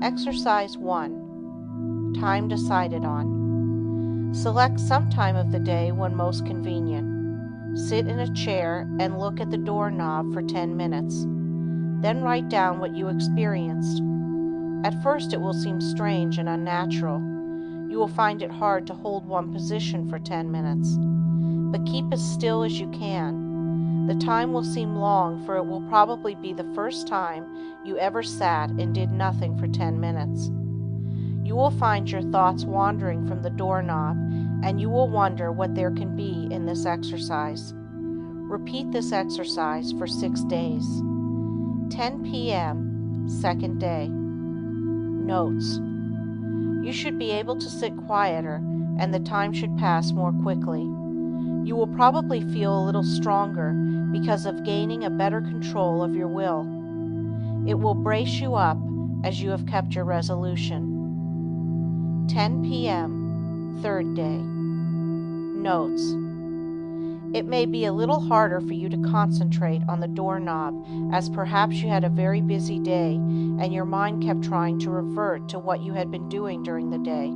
Exercise 1. Time decided on. Select some time of the day when most convenient. Sit in a chair and look at the doorknob for 10 minutes. Then write down what you experienced. At first it will seem strange and unnatural. You will find it hard to hold one position for 10 minutes. But keep as still as you can. The time will seem long, for it will probably be the first time you ever sat and did nothing for 10 minutes. You will find your thoughts wandering from the doorknob, and you will wonder what there can be in this exercise. Repeat this exercise for 6 days. 10 p.m., second day. Notes. You should be able to sit quieter, and the time should pass more quickly. You will probably feel a little stronger because of gaining a better control of your will. It will brace you up as you have kept your resolution. 10 p.m., third day. Notes. It may be a little harder for you to concentrate on the doorknob, as perhaps you had a very busy day and your mind kept trying to revert to what you had been doing during the day.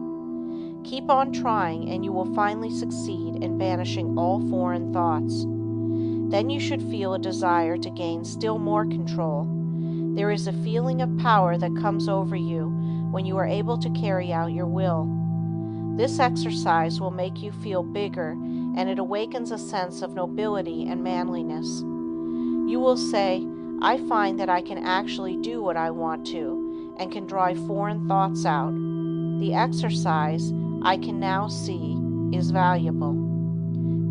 Keep on trying and you will finally succeed in banishing all foreign thoughts. Then you should feel a desire to gain still more control. There is a feeling of power that comes over you when you are able to carry out your will. This exercise will make you feel bigger, and it awakens a sense of nobility and manliness. You will say, I find that I can actually do what I want to, and can drive foreign thoughts out. The exercise, I can now see, is valuable.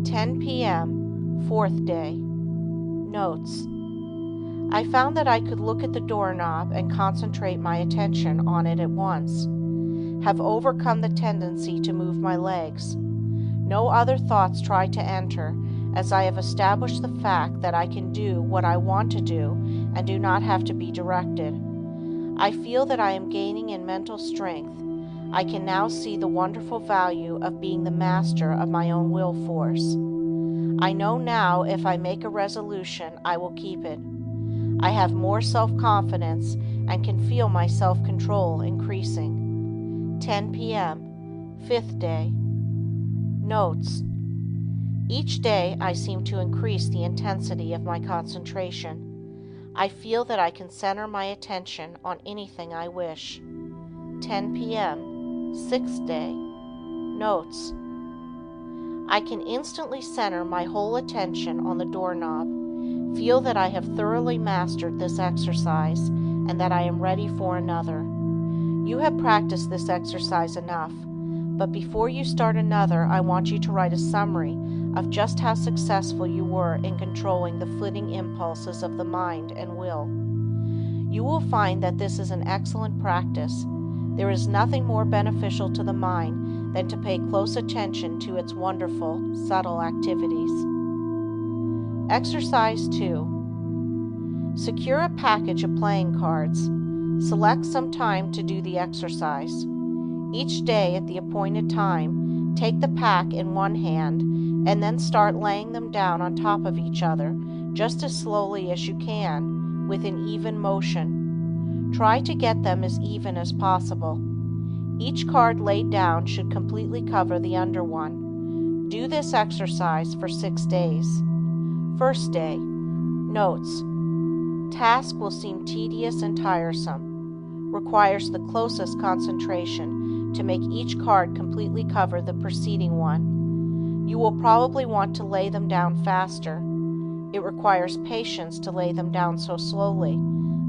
10 p.m., fourth day. Notes. I found that I could look at the doorknob and concentrate my attention on it at once. Have overcome the tendency to move my legs. No other thoughts try to enter, as I have established the fact that I can do what I want to do and do not have to be directed. I feel that I am gaining in mental strength. I can now see the wonderful value of being the master of my own will force. I know now if I make a resolution, I will keep it. I have more self-confidence and can feel my self-control increasing. 10 p.m., fifth day. Notes. Each day I seem to increase the intensity of my concentration. I feel that I can center my attention on anything I wish. 10 p.m., sixth day. Notes. I can instantly center my whole attention on the doorknob, feel that I have thoroughly mastered this exercise, and that I am ready for another. You have practiced this exercise enough, but before you start another, I want you to write a summary of just how successful you were in controlling the flitting impulses of the mind and will. You will find that this is an excellent practice. There is nothing more beneficial to the mind than to pay close attention to its wonderful, subtle activities. Exercise 2. Secure a package of playing cards. Select some time to do the exercise. Each day at the appointed time, take the pack in one hand and then start laying them down on top of each other, just as slowly as you can, with an even motion. Try to get them as even as possible. Each card laid down should completely cover the under one. Do this exercise for 6 days. First day. Notes. Task will seem tedious and tiresome. Requires the closest concentration to make each card completely cover the preceding one. You will probably want to lay them down faster. It requires patience to lay them down so slowly,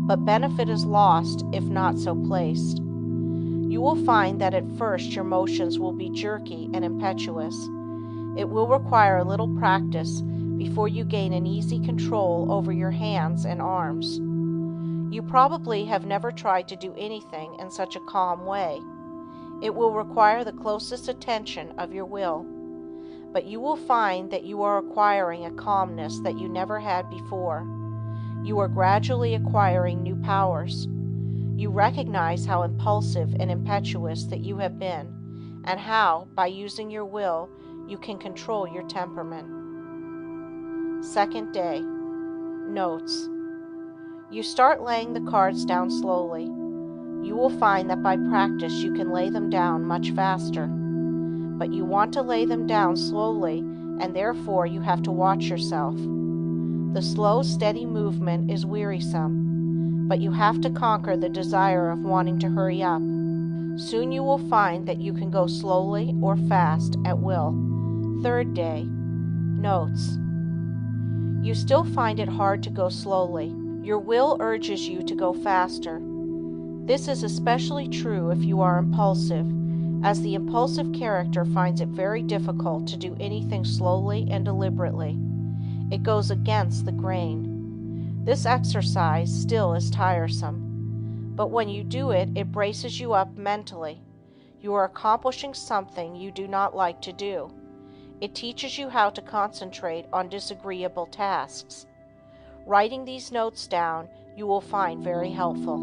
but benefit is lost if not so placed. You will find that at first your motions will be jerky and impetuous. It will require a little practice before you gain an easy control over your hands and arms. You probably have never tried to do anything in such a calm way. It will require the closest attention of your will, but you will find that you are acquiring a calmness that you never had before. You are gradually acquiring new powers. You recognize how impulsive and impetuous that you have been, and how, by using your will, you can control your temperament. Second day. Notes. You start laying the cards down slowly. You will find that by practice you can lay them down much faster. But you want to lay them down slowly, and therefore you have to watch yourself. The slow, steady movement is wearisome, but you have to conquer the desire of wanting to hurry up. Soon you will find that you can go slowly or fast at will. Third day. Notes. You still find it hard to go slowly. Your will urges you to go faster. This is especially true if you are impulsive, as the impulsive character finds it very difficult to do anything slowly and deliberately. It goes against the grain. This exercise still is tiresome, but when you do it, it braces you up mentally. You are accomplishing something you do not like to do. It teaches you how to concentrate on disagreeable tasks. Writing these notes down you will find very helpful.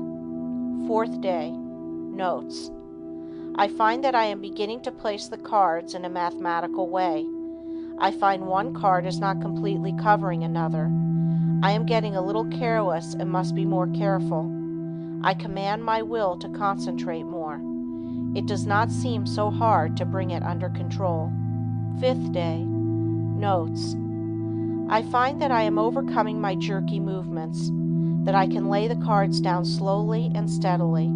Fourth day. Notes. I find that I am beginning to place the cards in a mathematical way. I find one card is not completely covering another. I am getting a little careless and must be more careful. I command my will to concentrate more. It does not seem so hard to bring it under control. Fifth day. Notes. I find that I am overcoming my jerky movements, that I can lay the cards down slowly and steadily.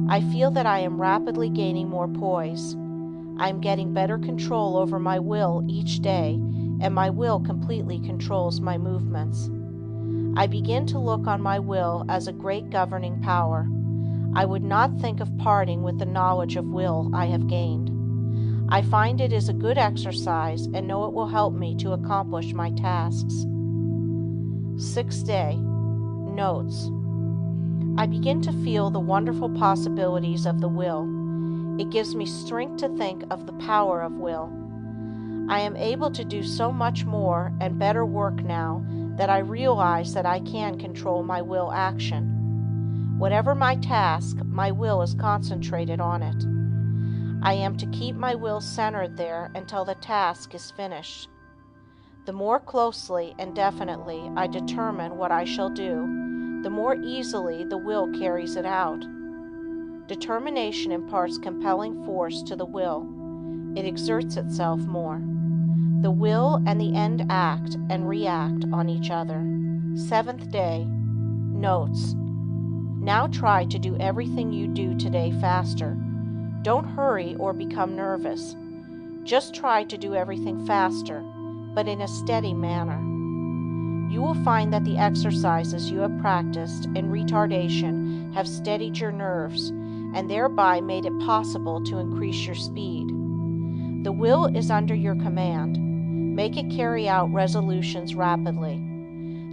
I feel that I am rapidly gaining more poise. I am getting better control over my will each day, and my will completely controls my movements. I begin to look on my will as a great governing power. I would not think of parting with the knowledge of will I have gained. I find it is a good exercise and know it will help me to accomplish my tasks. Sixth day. Notes. I begin to feel the wonderful possibilities of the will. It gives me strength to think of the power of will. I am able to do so much more and better work now that I realize that I can control my will action. Whatever my task, my will is concentrated on it. I am to keep my will centered there until the task is finished. The more closely and definitely I determine what I shall do, the more easily the will carries it out. Determination imparts compelling force to the will. It exerts itself more. The will and the end act and react on each other. Seventh day. Notes. Now try to do everything you do today faster. Don't hurry or become nervous. Just try to do everything faster, but in a steady manner. You will find that the exercises you have practiced in retardation have steadied your nerves, and thereby made it possible to increase your speed. The will is under your command. Make it carry out resolutions rapidly.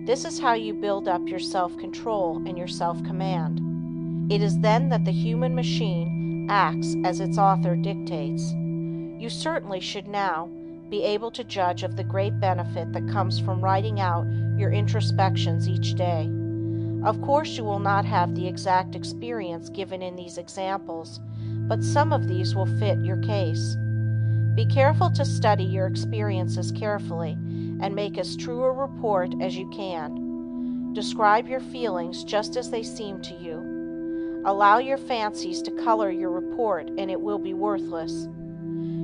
This is how you build up your self-control and your self-command. It is then that the human machine acts as its author dictates. You certainly should now be able to judge of the great benefit that comes from writing out your introspections each day. Of course, you will not have the exact experience given in these examples, but some of these will fit your case. Be careful to study your experiences carefully and make as true a report as you can. Describe your feelings just as they seem to you. Allow your fancies to color your report, and it will be worthless.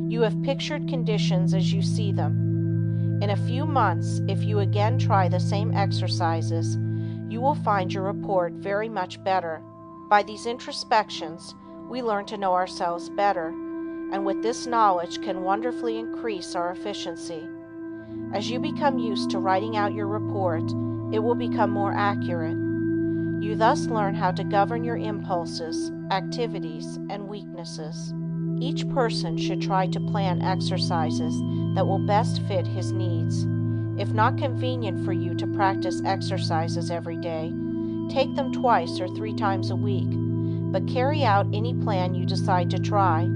You have pictured conditions as you see them. In a few months, if you again try the same exercises, you will find your report very much better. By these introspections, we learn to know ourselves better, and with this knowledge can wonderfully increase our efficiency. As you become used to writing out your report, it will become more accurate. You thus learn how to govern your impulses, activities, and weaknesses. Each person should try to plan exercises that will best fit his needs. If not convenient for you to practice exercises every day, take them 2 or 3 times a week, but carry out any plan you decide to try.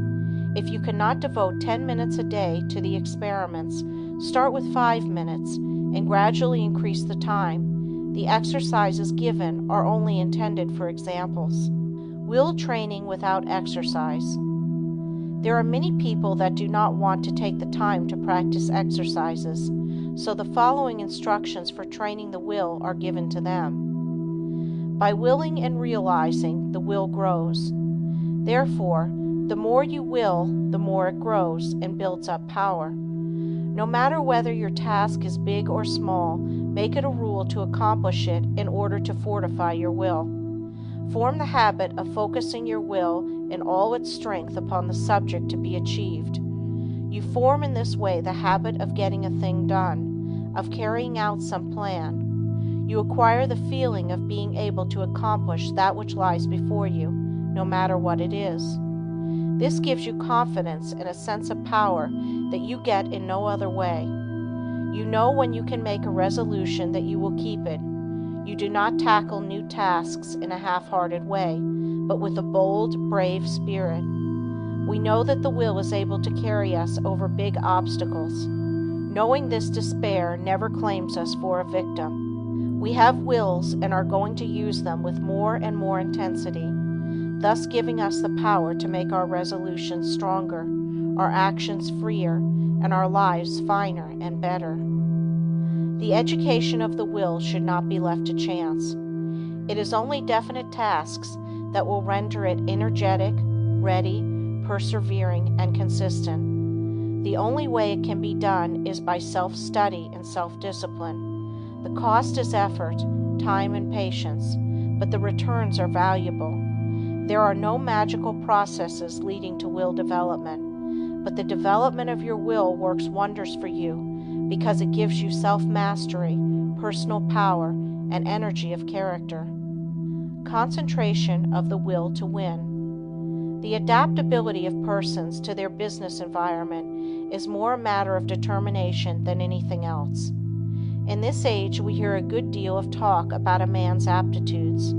If you cannot devote 10 minutes a day to the experiments, start with 5 minutes and gradually increase the time. The exercises given are only intended for examples. Will training without exercise. There are many people that do not want to take the time to practice exercises, so the following instructions for training the will are given to them. By willing and realizing, the will grows. Therefore, the more you will, the more it grows and builds up power. No matter whether your task is big or small, make it a rule to accomplish it in order to fortify your will. Form the habit of focusing your will in all its strength upon the subject to be achieved. You form in this way the habit of getting a thing done, of carrying out some plan. You acquire the feeling of being able to accomplish that which lies before you, no matter what it is. This gives you confidence and a sense of power that you get in no other way. You know when you can make a resolution that you will keep it. You do not tackle new tasks in a half-hearted way, but with a bold, brave spirit. We know that the will is able to carry us over big obstacles. Knowing this, despair never claims us for a victim. We have wills and are going to use them with more and more intensity, thus giving us the power to make our resolutions stronger, our actions freer, and our lives finer and better. The education of the will should not be left to chance. It is only definite tasks that will render it energetic, ready, persevering, and consistent. The only way it can be done is by self-study and self-discipline. The cost is effort, time, and patience, but the returns are valuable. There are no magical processes leading to will development, but the development of your will works wonders for you because it gives you self-mastery, personal power, and energy of character. Concentration of the will to win. The adaptability of persons to their business environment is more a matter of determination than anything else. In this age, we hear a good deal of talk about a man's aptitudes.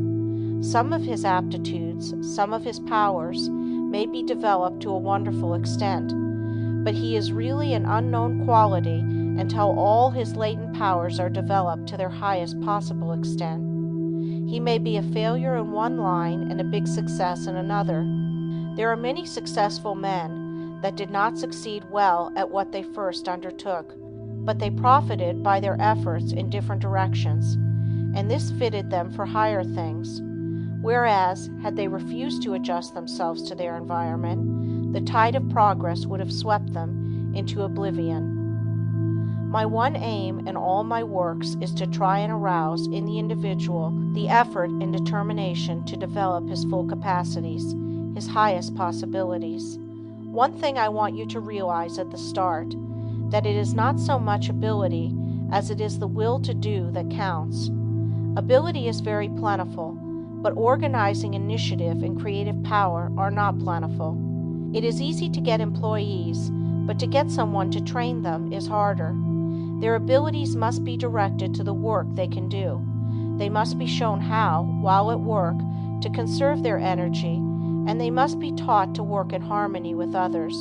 Some of his aptitudes, some of his powers, may be developed to a wonderful extent, but he is really an unknown quality until all his latent powers are developed to their highest possible extent. He may be a failure in one line and a big success in another. There are many successful men that did not succeed well at what they first undertook, but they profited by their efforts in different directions, and this fitted them for higher things. Whereas, had they refused to adjust themselves to their environment, the tide of progress would have swept them into oblivion. My one aim in all my works is to try and arouse in the individual the effort and determination to develop his full capacities, his highest possibilities. One thing I want you to realize at the start, that it is not so much ability as it is the will to do that counts. Ability is very plentiful, but organizing initiative and creative power are not plentiful. It is easy to get employees, but to get someone to train them is harder. Their abilities must be directed to the work they can do. They must be shown how, while at work, to conserve their energy, and they must be taught to work in harmony with others,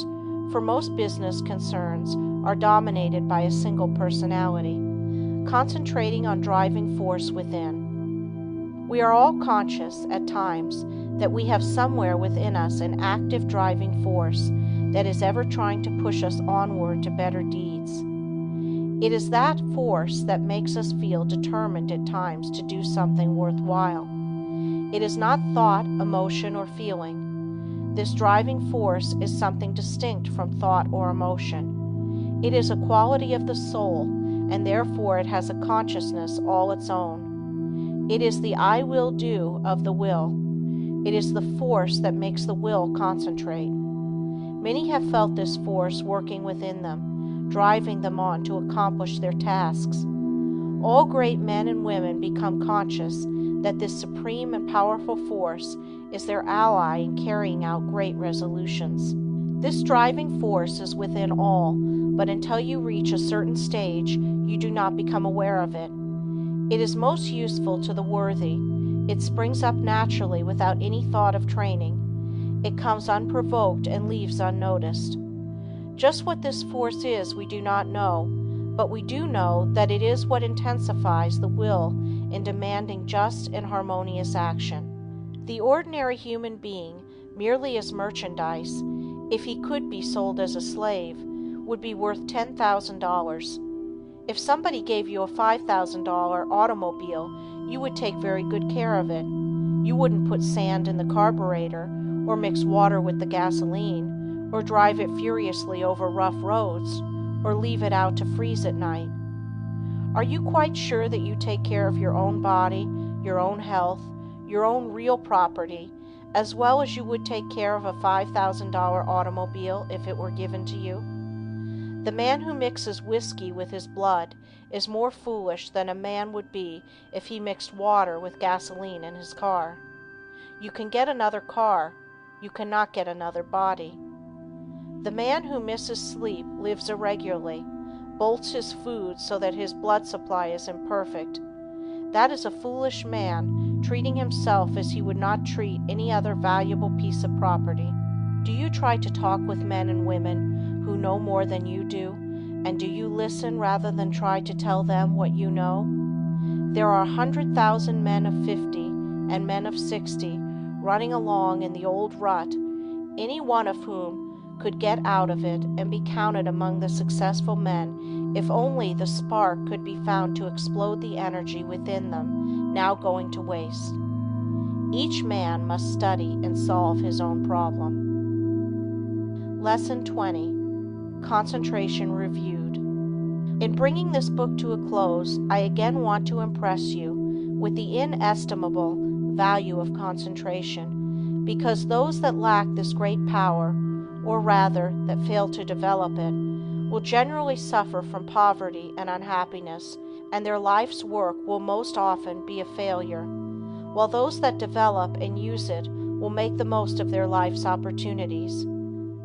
for most business concerns are dominated by a single personality. Concentrating on driving force within. We are all conscious, at times, that we have somewhere within us an active driving force that is ever trying to push us onward to better deeds. It is that force that makes us feel determined at times to do something worthwhile. It is not thought, emotion, or feeling. This driving force is something distinct from thought or emotion. It is a quality of the soul, and therefore it has a consciousness all its own. It is the I will do of the will. It is the force that makes the will concentrate. Many have felt this force working within them, driving them on to accomplish their tasks. All great men and women become conscious that this supreme and powerful force is their ally in carrying out great resolutions. This driving force is within all, but until you reach a certain stage, you do not become aware of it. It is most useful to the worthy. It springs up naturally without any thought of training. It comes unprovoked and leaves unnoticed. Just what this force is we do not know, but we do know that it is what intensifies the will in demanding just and harmonious action. The ordinary human being, merely as merchandise, if he could be sold as a slave, would be worth $10,000. If somebody gave you a $5,000 automobile, you would take very good care of it. You wouldn't put sand in the carburetor, or mix water with the gasoline, or drive it furiously over rough roads, or leave it out to freeze at night. Are you quite sure that you take care of your own body, your own health, your own real property, as well as you would take care of a $5,000 automobile if it were given to you? The man who mixes whiskey with his blood is more foolish than a man would be if he mixed water with gasoline in his car. You can get another car, you cannot get another body. The man who misses sleep, lives irregularly, bolts his food so that his blood supply is imperfect. That is a foolish man, treating himself as he would not treat any other valuable piece of property. Do you try to talk with men and women who know more than you do, and do you listen rather than try to tell them what you know? There are 100,000 men of 50 and men of 60 running along in the old rut, any one of whom could get out of it and be counted among the successful men if only the spark could be found to explode the energy within them, now going to waste. Each man must study and solve his own problem. Lesson 20. Concentration Reviewed. In bringing this book to a close, I again want to impress you with the inestimable value of concentration, because those that lack this great power, or rather, that fail to develop it, will generally suffer from poverty and unhappiness, and their life's work will most often be a failure, while those that develop and use it will make the most of their life's opportunities.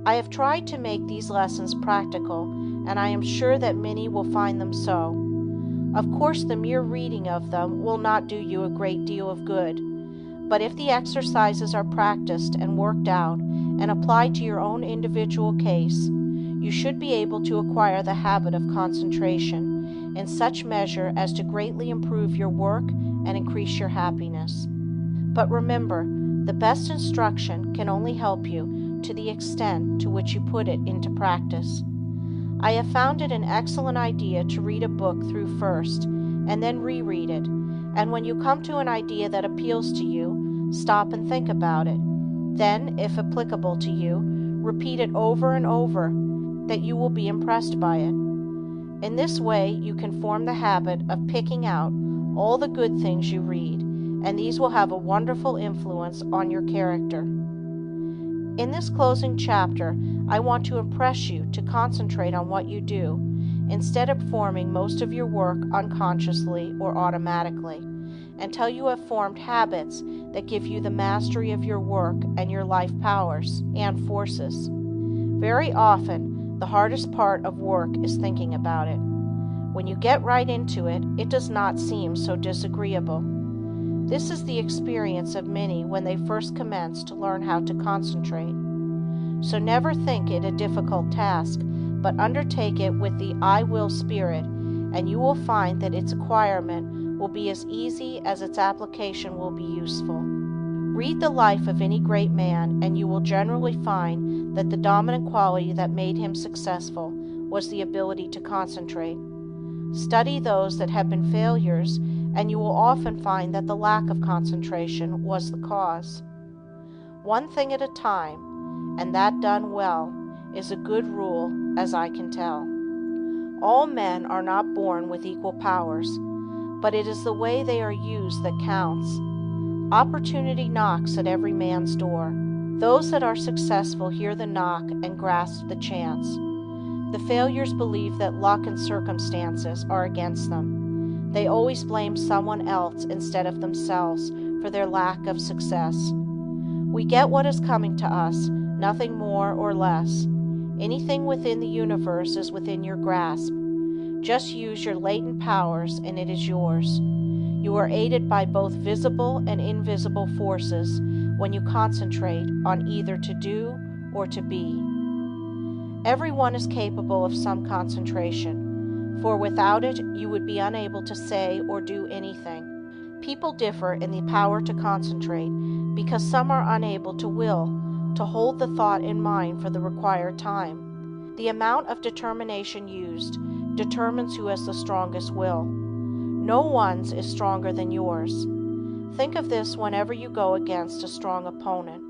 I have tried to make these lessons practical, and I am sure that many will find them so. Of course, the mere reading of them will not do you a great deal of good, but if the exercises are practiced and worked out and applied to your own individual case, you should be able to acquire the habit of concentration in such measure as to greatly improve your work and increase your happiness. But remember, the best instruction can only help you to the extent to which you put it into practice. I have found it an excellent idea to read a book through first, and then reread it, and when you come to an idea that appeals to you, stop and think about it. Then, if applicable to you, repeat it over and over, that you will be impressed by it. In this way, you can form the habit of picking out all the good things you read, and these will have a wonderful influence on your character. In this closing chapter, I want to impress you to concentrate on what you do, instead of performing most of your work unconsciously or automatically, until you have formed habits that give you the mastery of your work and your life powers and forces. Very often, the hardest part of work is thinking about it. When you get right into it, it does not seem so disagreeable. This is the experience of many when they first commence to learn how to concentrate. So never think it a difficult task, but undertake it with the I will spirit, and you will find that its acquirement will be as easy as its application will be useful. Read the life of any great man, and you will generally find that the dominant quality that made him successful was the ability to concentrate. Study those that have been failures, and you will often find that the lack of concentration was the cause. One thing at a time, and that done well, is a good rule, as I can tell. All men are not born with equal powers, but it is the way they are used that counts. Opportunity knocks at every man's door. Those that are successful hear the knock and grasp the chance. The failures believe that luck and circumstances are against them. They always blame someone else instead of themselves for their lack of success. We get what is coming to us, nothing more or less. Anything within the universe is within your grasp. Just use your latent powers and it is yours. You are aided by both visible and invisible forces when you concentrate on either to do or to be. Everyone is capable of some concentration, for without it you would be unable to say or do anything. People differ in the power to concentrate because some are unable to will, to hold the thought in mind for the required time. The amount of determination used determines who has the strongest will. No one's is stronger than yours. Think of this whenever you go against a strong opponent.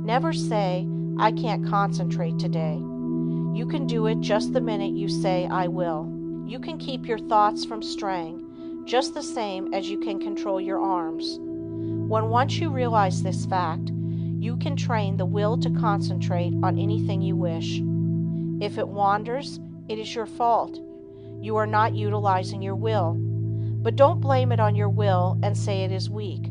Never say, I can't concentrate today. You can do it just the minute you say, I will. You can keep your thoughts from straying, just the same as you can control your arms. When once you realize this fact, you can train the will to concentrate on anything you wish. If it wanders, it is your fault. You are not utilizing your will. But don't blame it on your will and say it is weak.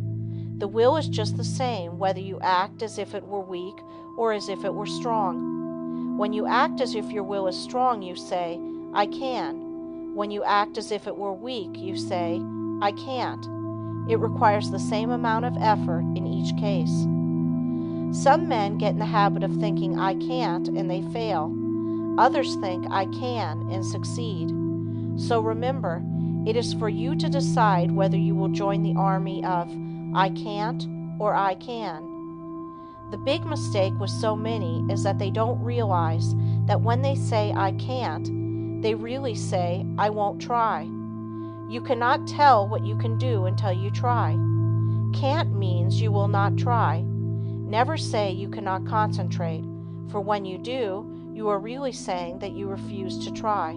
The will is just the same whether you act as if it were weak or as if it were strong. When you act as if your will is strong, you say, I can. When you act as if it were weak, you say, I can't. It requires the same amount of effort in each case. Some men get in the habit of thinking I can't and they fail. Others think I can and succeed. So remember, it is for you to decide whether you will join the army of I can't or I can. The big mistake with so many is that they don't realize that when they say I can't, they really say I won't try. You cannot tell what you can do until you try. Can't means you will not try. Never say you cannot concentrate, for when you do, you are really saying that you refuse to try.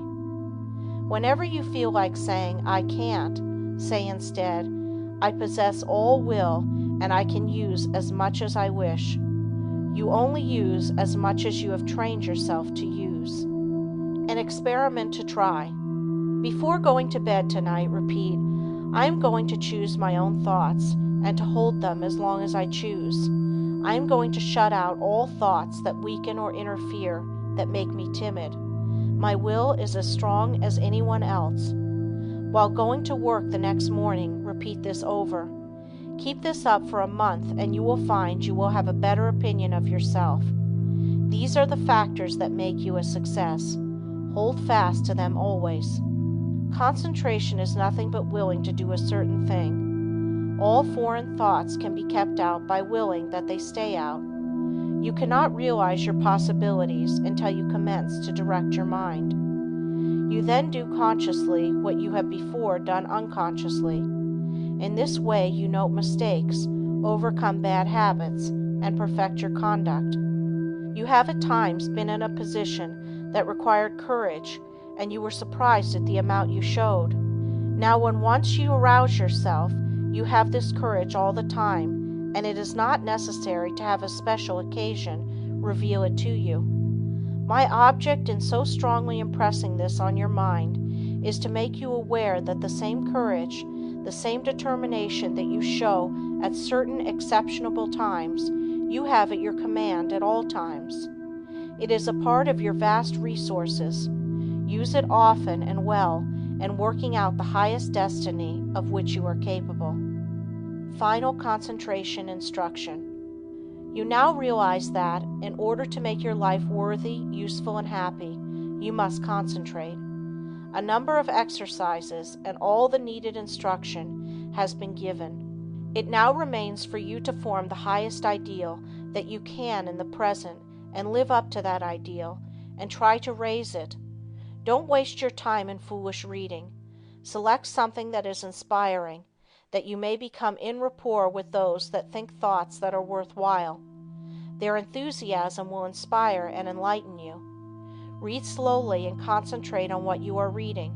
Whenever you feel like saying, I can't, say instead, I possess all will and I can use as much as I wish. You only use as much as you have trained yourself to use. An experiment to try. Before going to bed tonight, repeat, I am going to choose my own thoughts and to hold them as long as I choose. I am going to shut out all thoughts that weaken or interfere, that make me timid. My will is as strong as anyone else. While going to work the next morning, repeat this over. Keep this up for a month and you will find you will have a better opinion of yourself. These are the factors that make you a success. Hold fast to them always. Concentration is nothing but willing to do a certain thing. All foreign thoughts can be kept out by willing that they stay out. You cannot realize your possibilities until you commence to direct your mind. You then do consciously what you have before done unconsciously. In this way you note mistakes, overcome bad habits, and perfect your conduct. You have at times been in a position that required courage, and you were surprised at the amount you showed. Now when once you arouse yourself, you have this courage all the time, and it is not necessary to have a special occasion reveal it to you. My object in so strongly impressing this on your mind is to make you aware that the same courage, the same determination that you show at certain exceptional times, you have at your command at all times. It is a part of your vast resources. Use it often and well, and working out the highest destiny of which you are capable. Final concentration instruction. You now realize that, in order to make your life worthy, useful, and happy, you must concentrate. A number of exercises and all the needed instruction has been given. It now remains for you to form the highest ideal that you can in the present and live up to that ideal and try to raise it. Don't waste your time in foolish reading. Select something that is inspiring, that you may become in rapport with those that think thoughts that are worthwhile. Their enthusiasm will inspire and enlighten you. Read slowly and concentrate on what you are reading.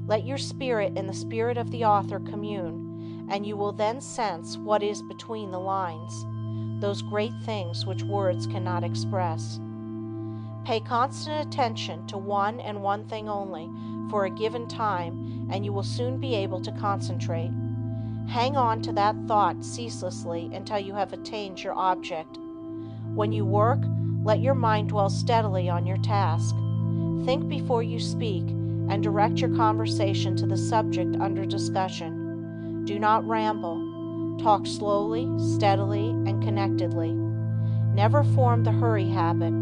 Let your spirit and the spirit of the author commune, and you will then sense what is between the lines, those great things which words cannot express. Pay constant attention to one and one thing only for a given time, and you will soon be able to concentrate. Hang on to that thought ceaselessly until you have attained your object. When you work, let your mind dwell steadily on your task. Think before you speak, and direct your conversation to the subject under discussion. Do not ramble. Talk slowly, steadily, and connectedly. Never form the hurry habit,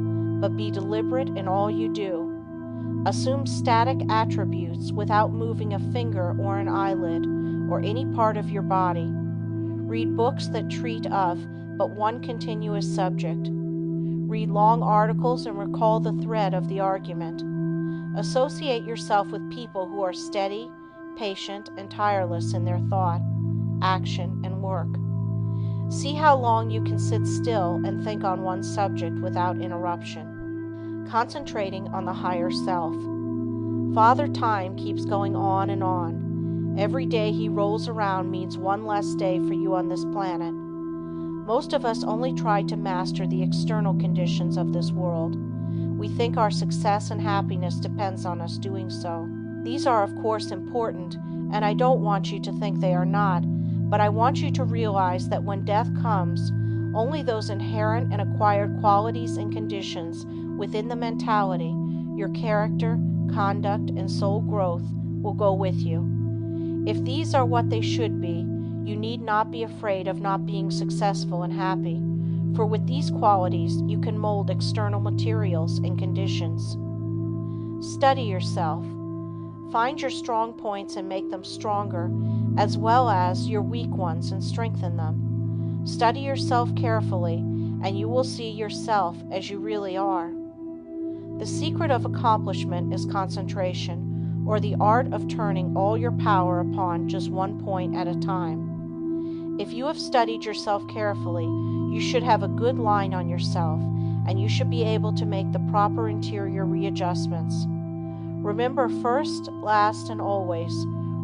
but be deliberate in all you do. Assume static attributes without moving a finger or an eyelid or any part of your body. Read books that treat of but one continuous subject. Read long articles and recall the thread of the argument. Associate yourself with people who are steady, patient, and tireless in their thought, action, and work. See how long you can sit still and think on one subject without interruption. Concentrating on the higher self. Father Time keeps going on and on. Every day he rolls around means one less day for you on this planet. Most of us only try to master the external conditions of this world. We think our success and happiness depends on us doing so. These are of course important, and I don't want you to think they are not, but I want you to realize that when death comes, only those inherent and acquired qualities and conditions within the mentality, your character, conduct, and soul growth will go with you. If these are what they should be, you need not be afraid of not being successful and happy, for with these qualities you can mold external materials and conditions. Study yourself. Find your strong points and make them stronger, as well as your weak ones and strengthen them. Study yourself carefully, and you will see yourself as you really are. The secret of accomplishment is concentration, or the art of turning all your power upon just one point at a time. If you have studied yourself carefully, you should have a good line on yourself, and you should be able to make the proper interior readjustments. Remember first, last, and always,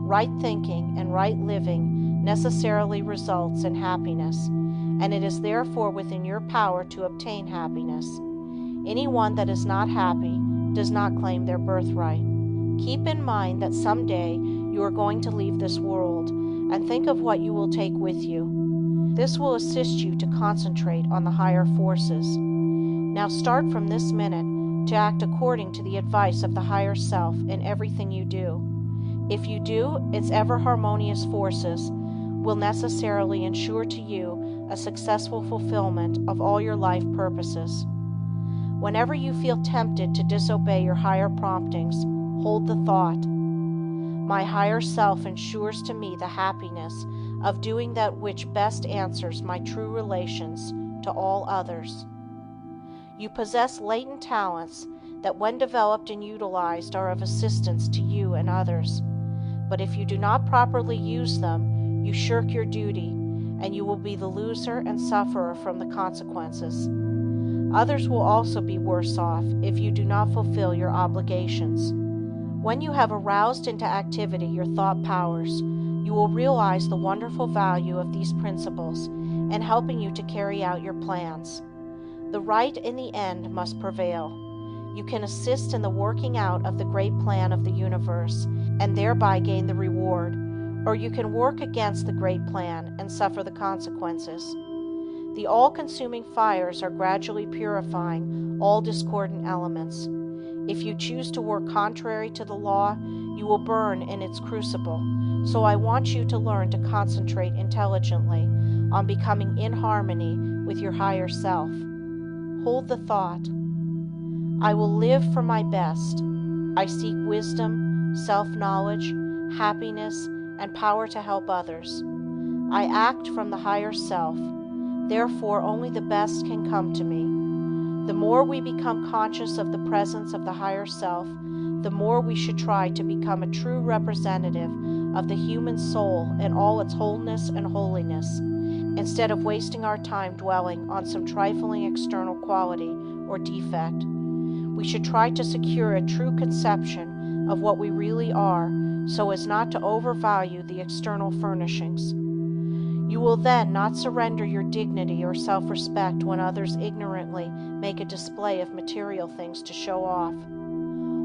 right thinking and right living necessarily results in happiness, and it is therefore within your power to obtain happiness. Anyone that is not happy does not claim their birthright. Keep in mind that someday you are going to leave this world, and think of what you will take with you. This will assist you to concentrate on the higher forces. Now start from this minute to act according to the advice of the higher self in everything you do. If you do, its ever harmonious forces will necessarily ensure to you a successful fulfillment of all your life purposes. Whenever you feel tempted to disobey your higher promptings, hold the thought, my higher self ensures to me the happiness of doing that which best answers my true relations to all others. You possess latent talents that when developed and utilized are of assistance to you and others. But if you do not properly use them, you shirk your duty, and you will be the loser and sufferer from the consequences. Others will also be worse off if you do not fulfill your obligations. When you have aroused into activity your thought powers, you will realize the wonderful value of these principles in helping you to carry out your plans. The right in the end must prevail. You can assist in the working out of the great plan of the universe and thereby gain the reward, or you can work against the great plan and suffer the consequences. The all-consuming fires are gradually purifying all discordant elements. If you choose to work contrary to the law, you will burn in its crucible. So I want you to learn to concentrate intelligently on becoming in harmony with your higher self. Hold the thought, I will live for my best. I seek wisdom, self-knowledge, happiness, and power to help others. I act from the higher self. Therefore, only the best can come to me. The more we become conscious of the presence of the higher self, the more we should try to become a true representative of the human soul in all its wholeness and holiness, instead of wasting our time dwelling on some trifling external quality or defect. We should try to secure a true conception of what we really are, so as not to overvalue the external furnishings. You will then not surrender your dignity or self-respect when others ignorantly make a display of material things to show off.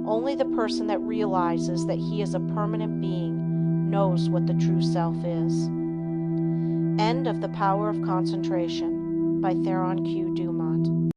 Only the person that realizes that he is a permanent being knows what the true self is. End of The Power of Concentration by Theron Q. Dumont.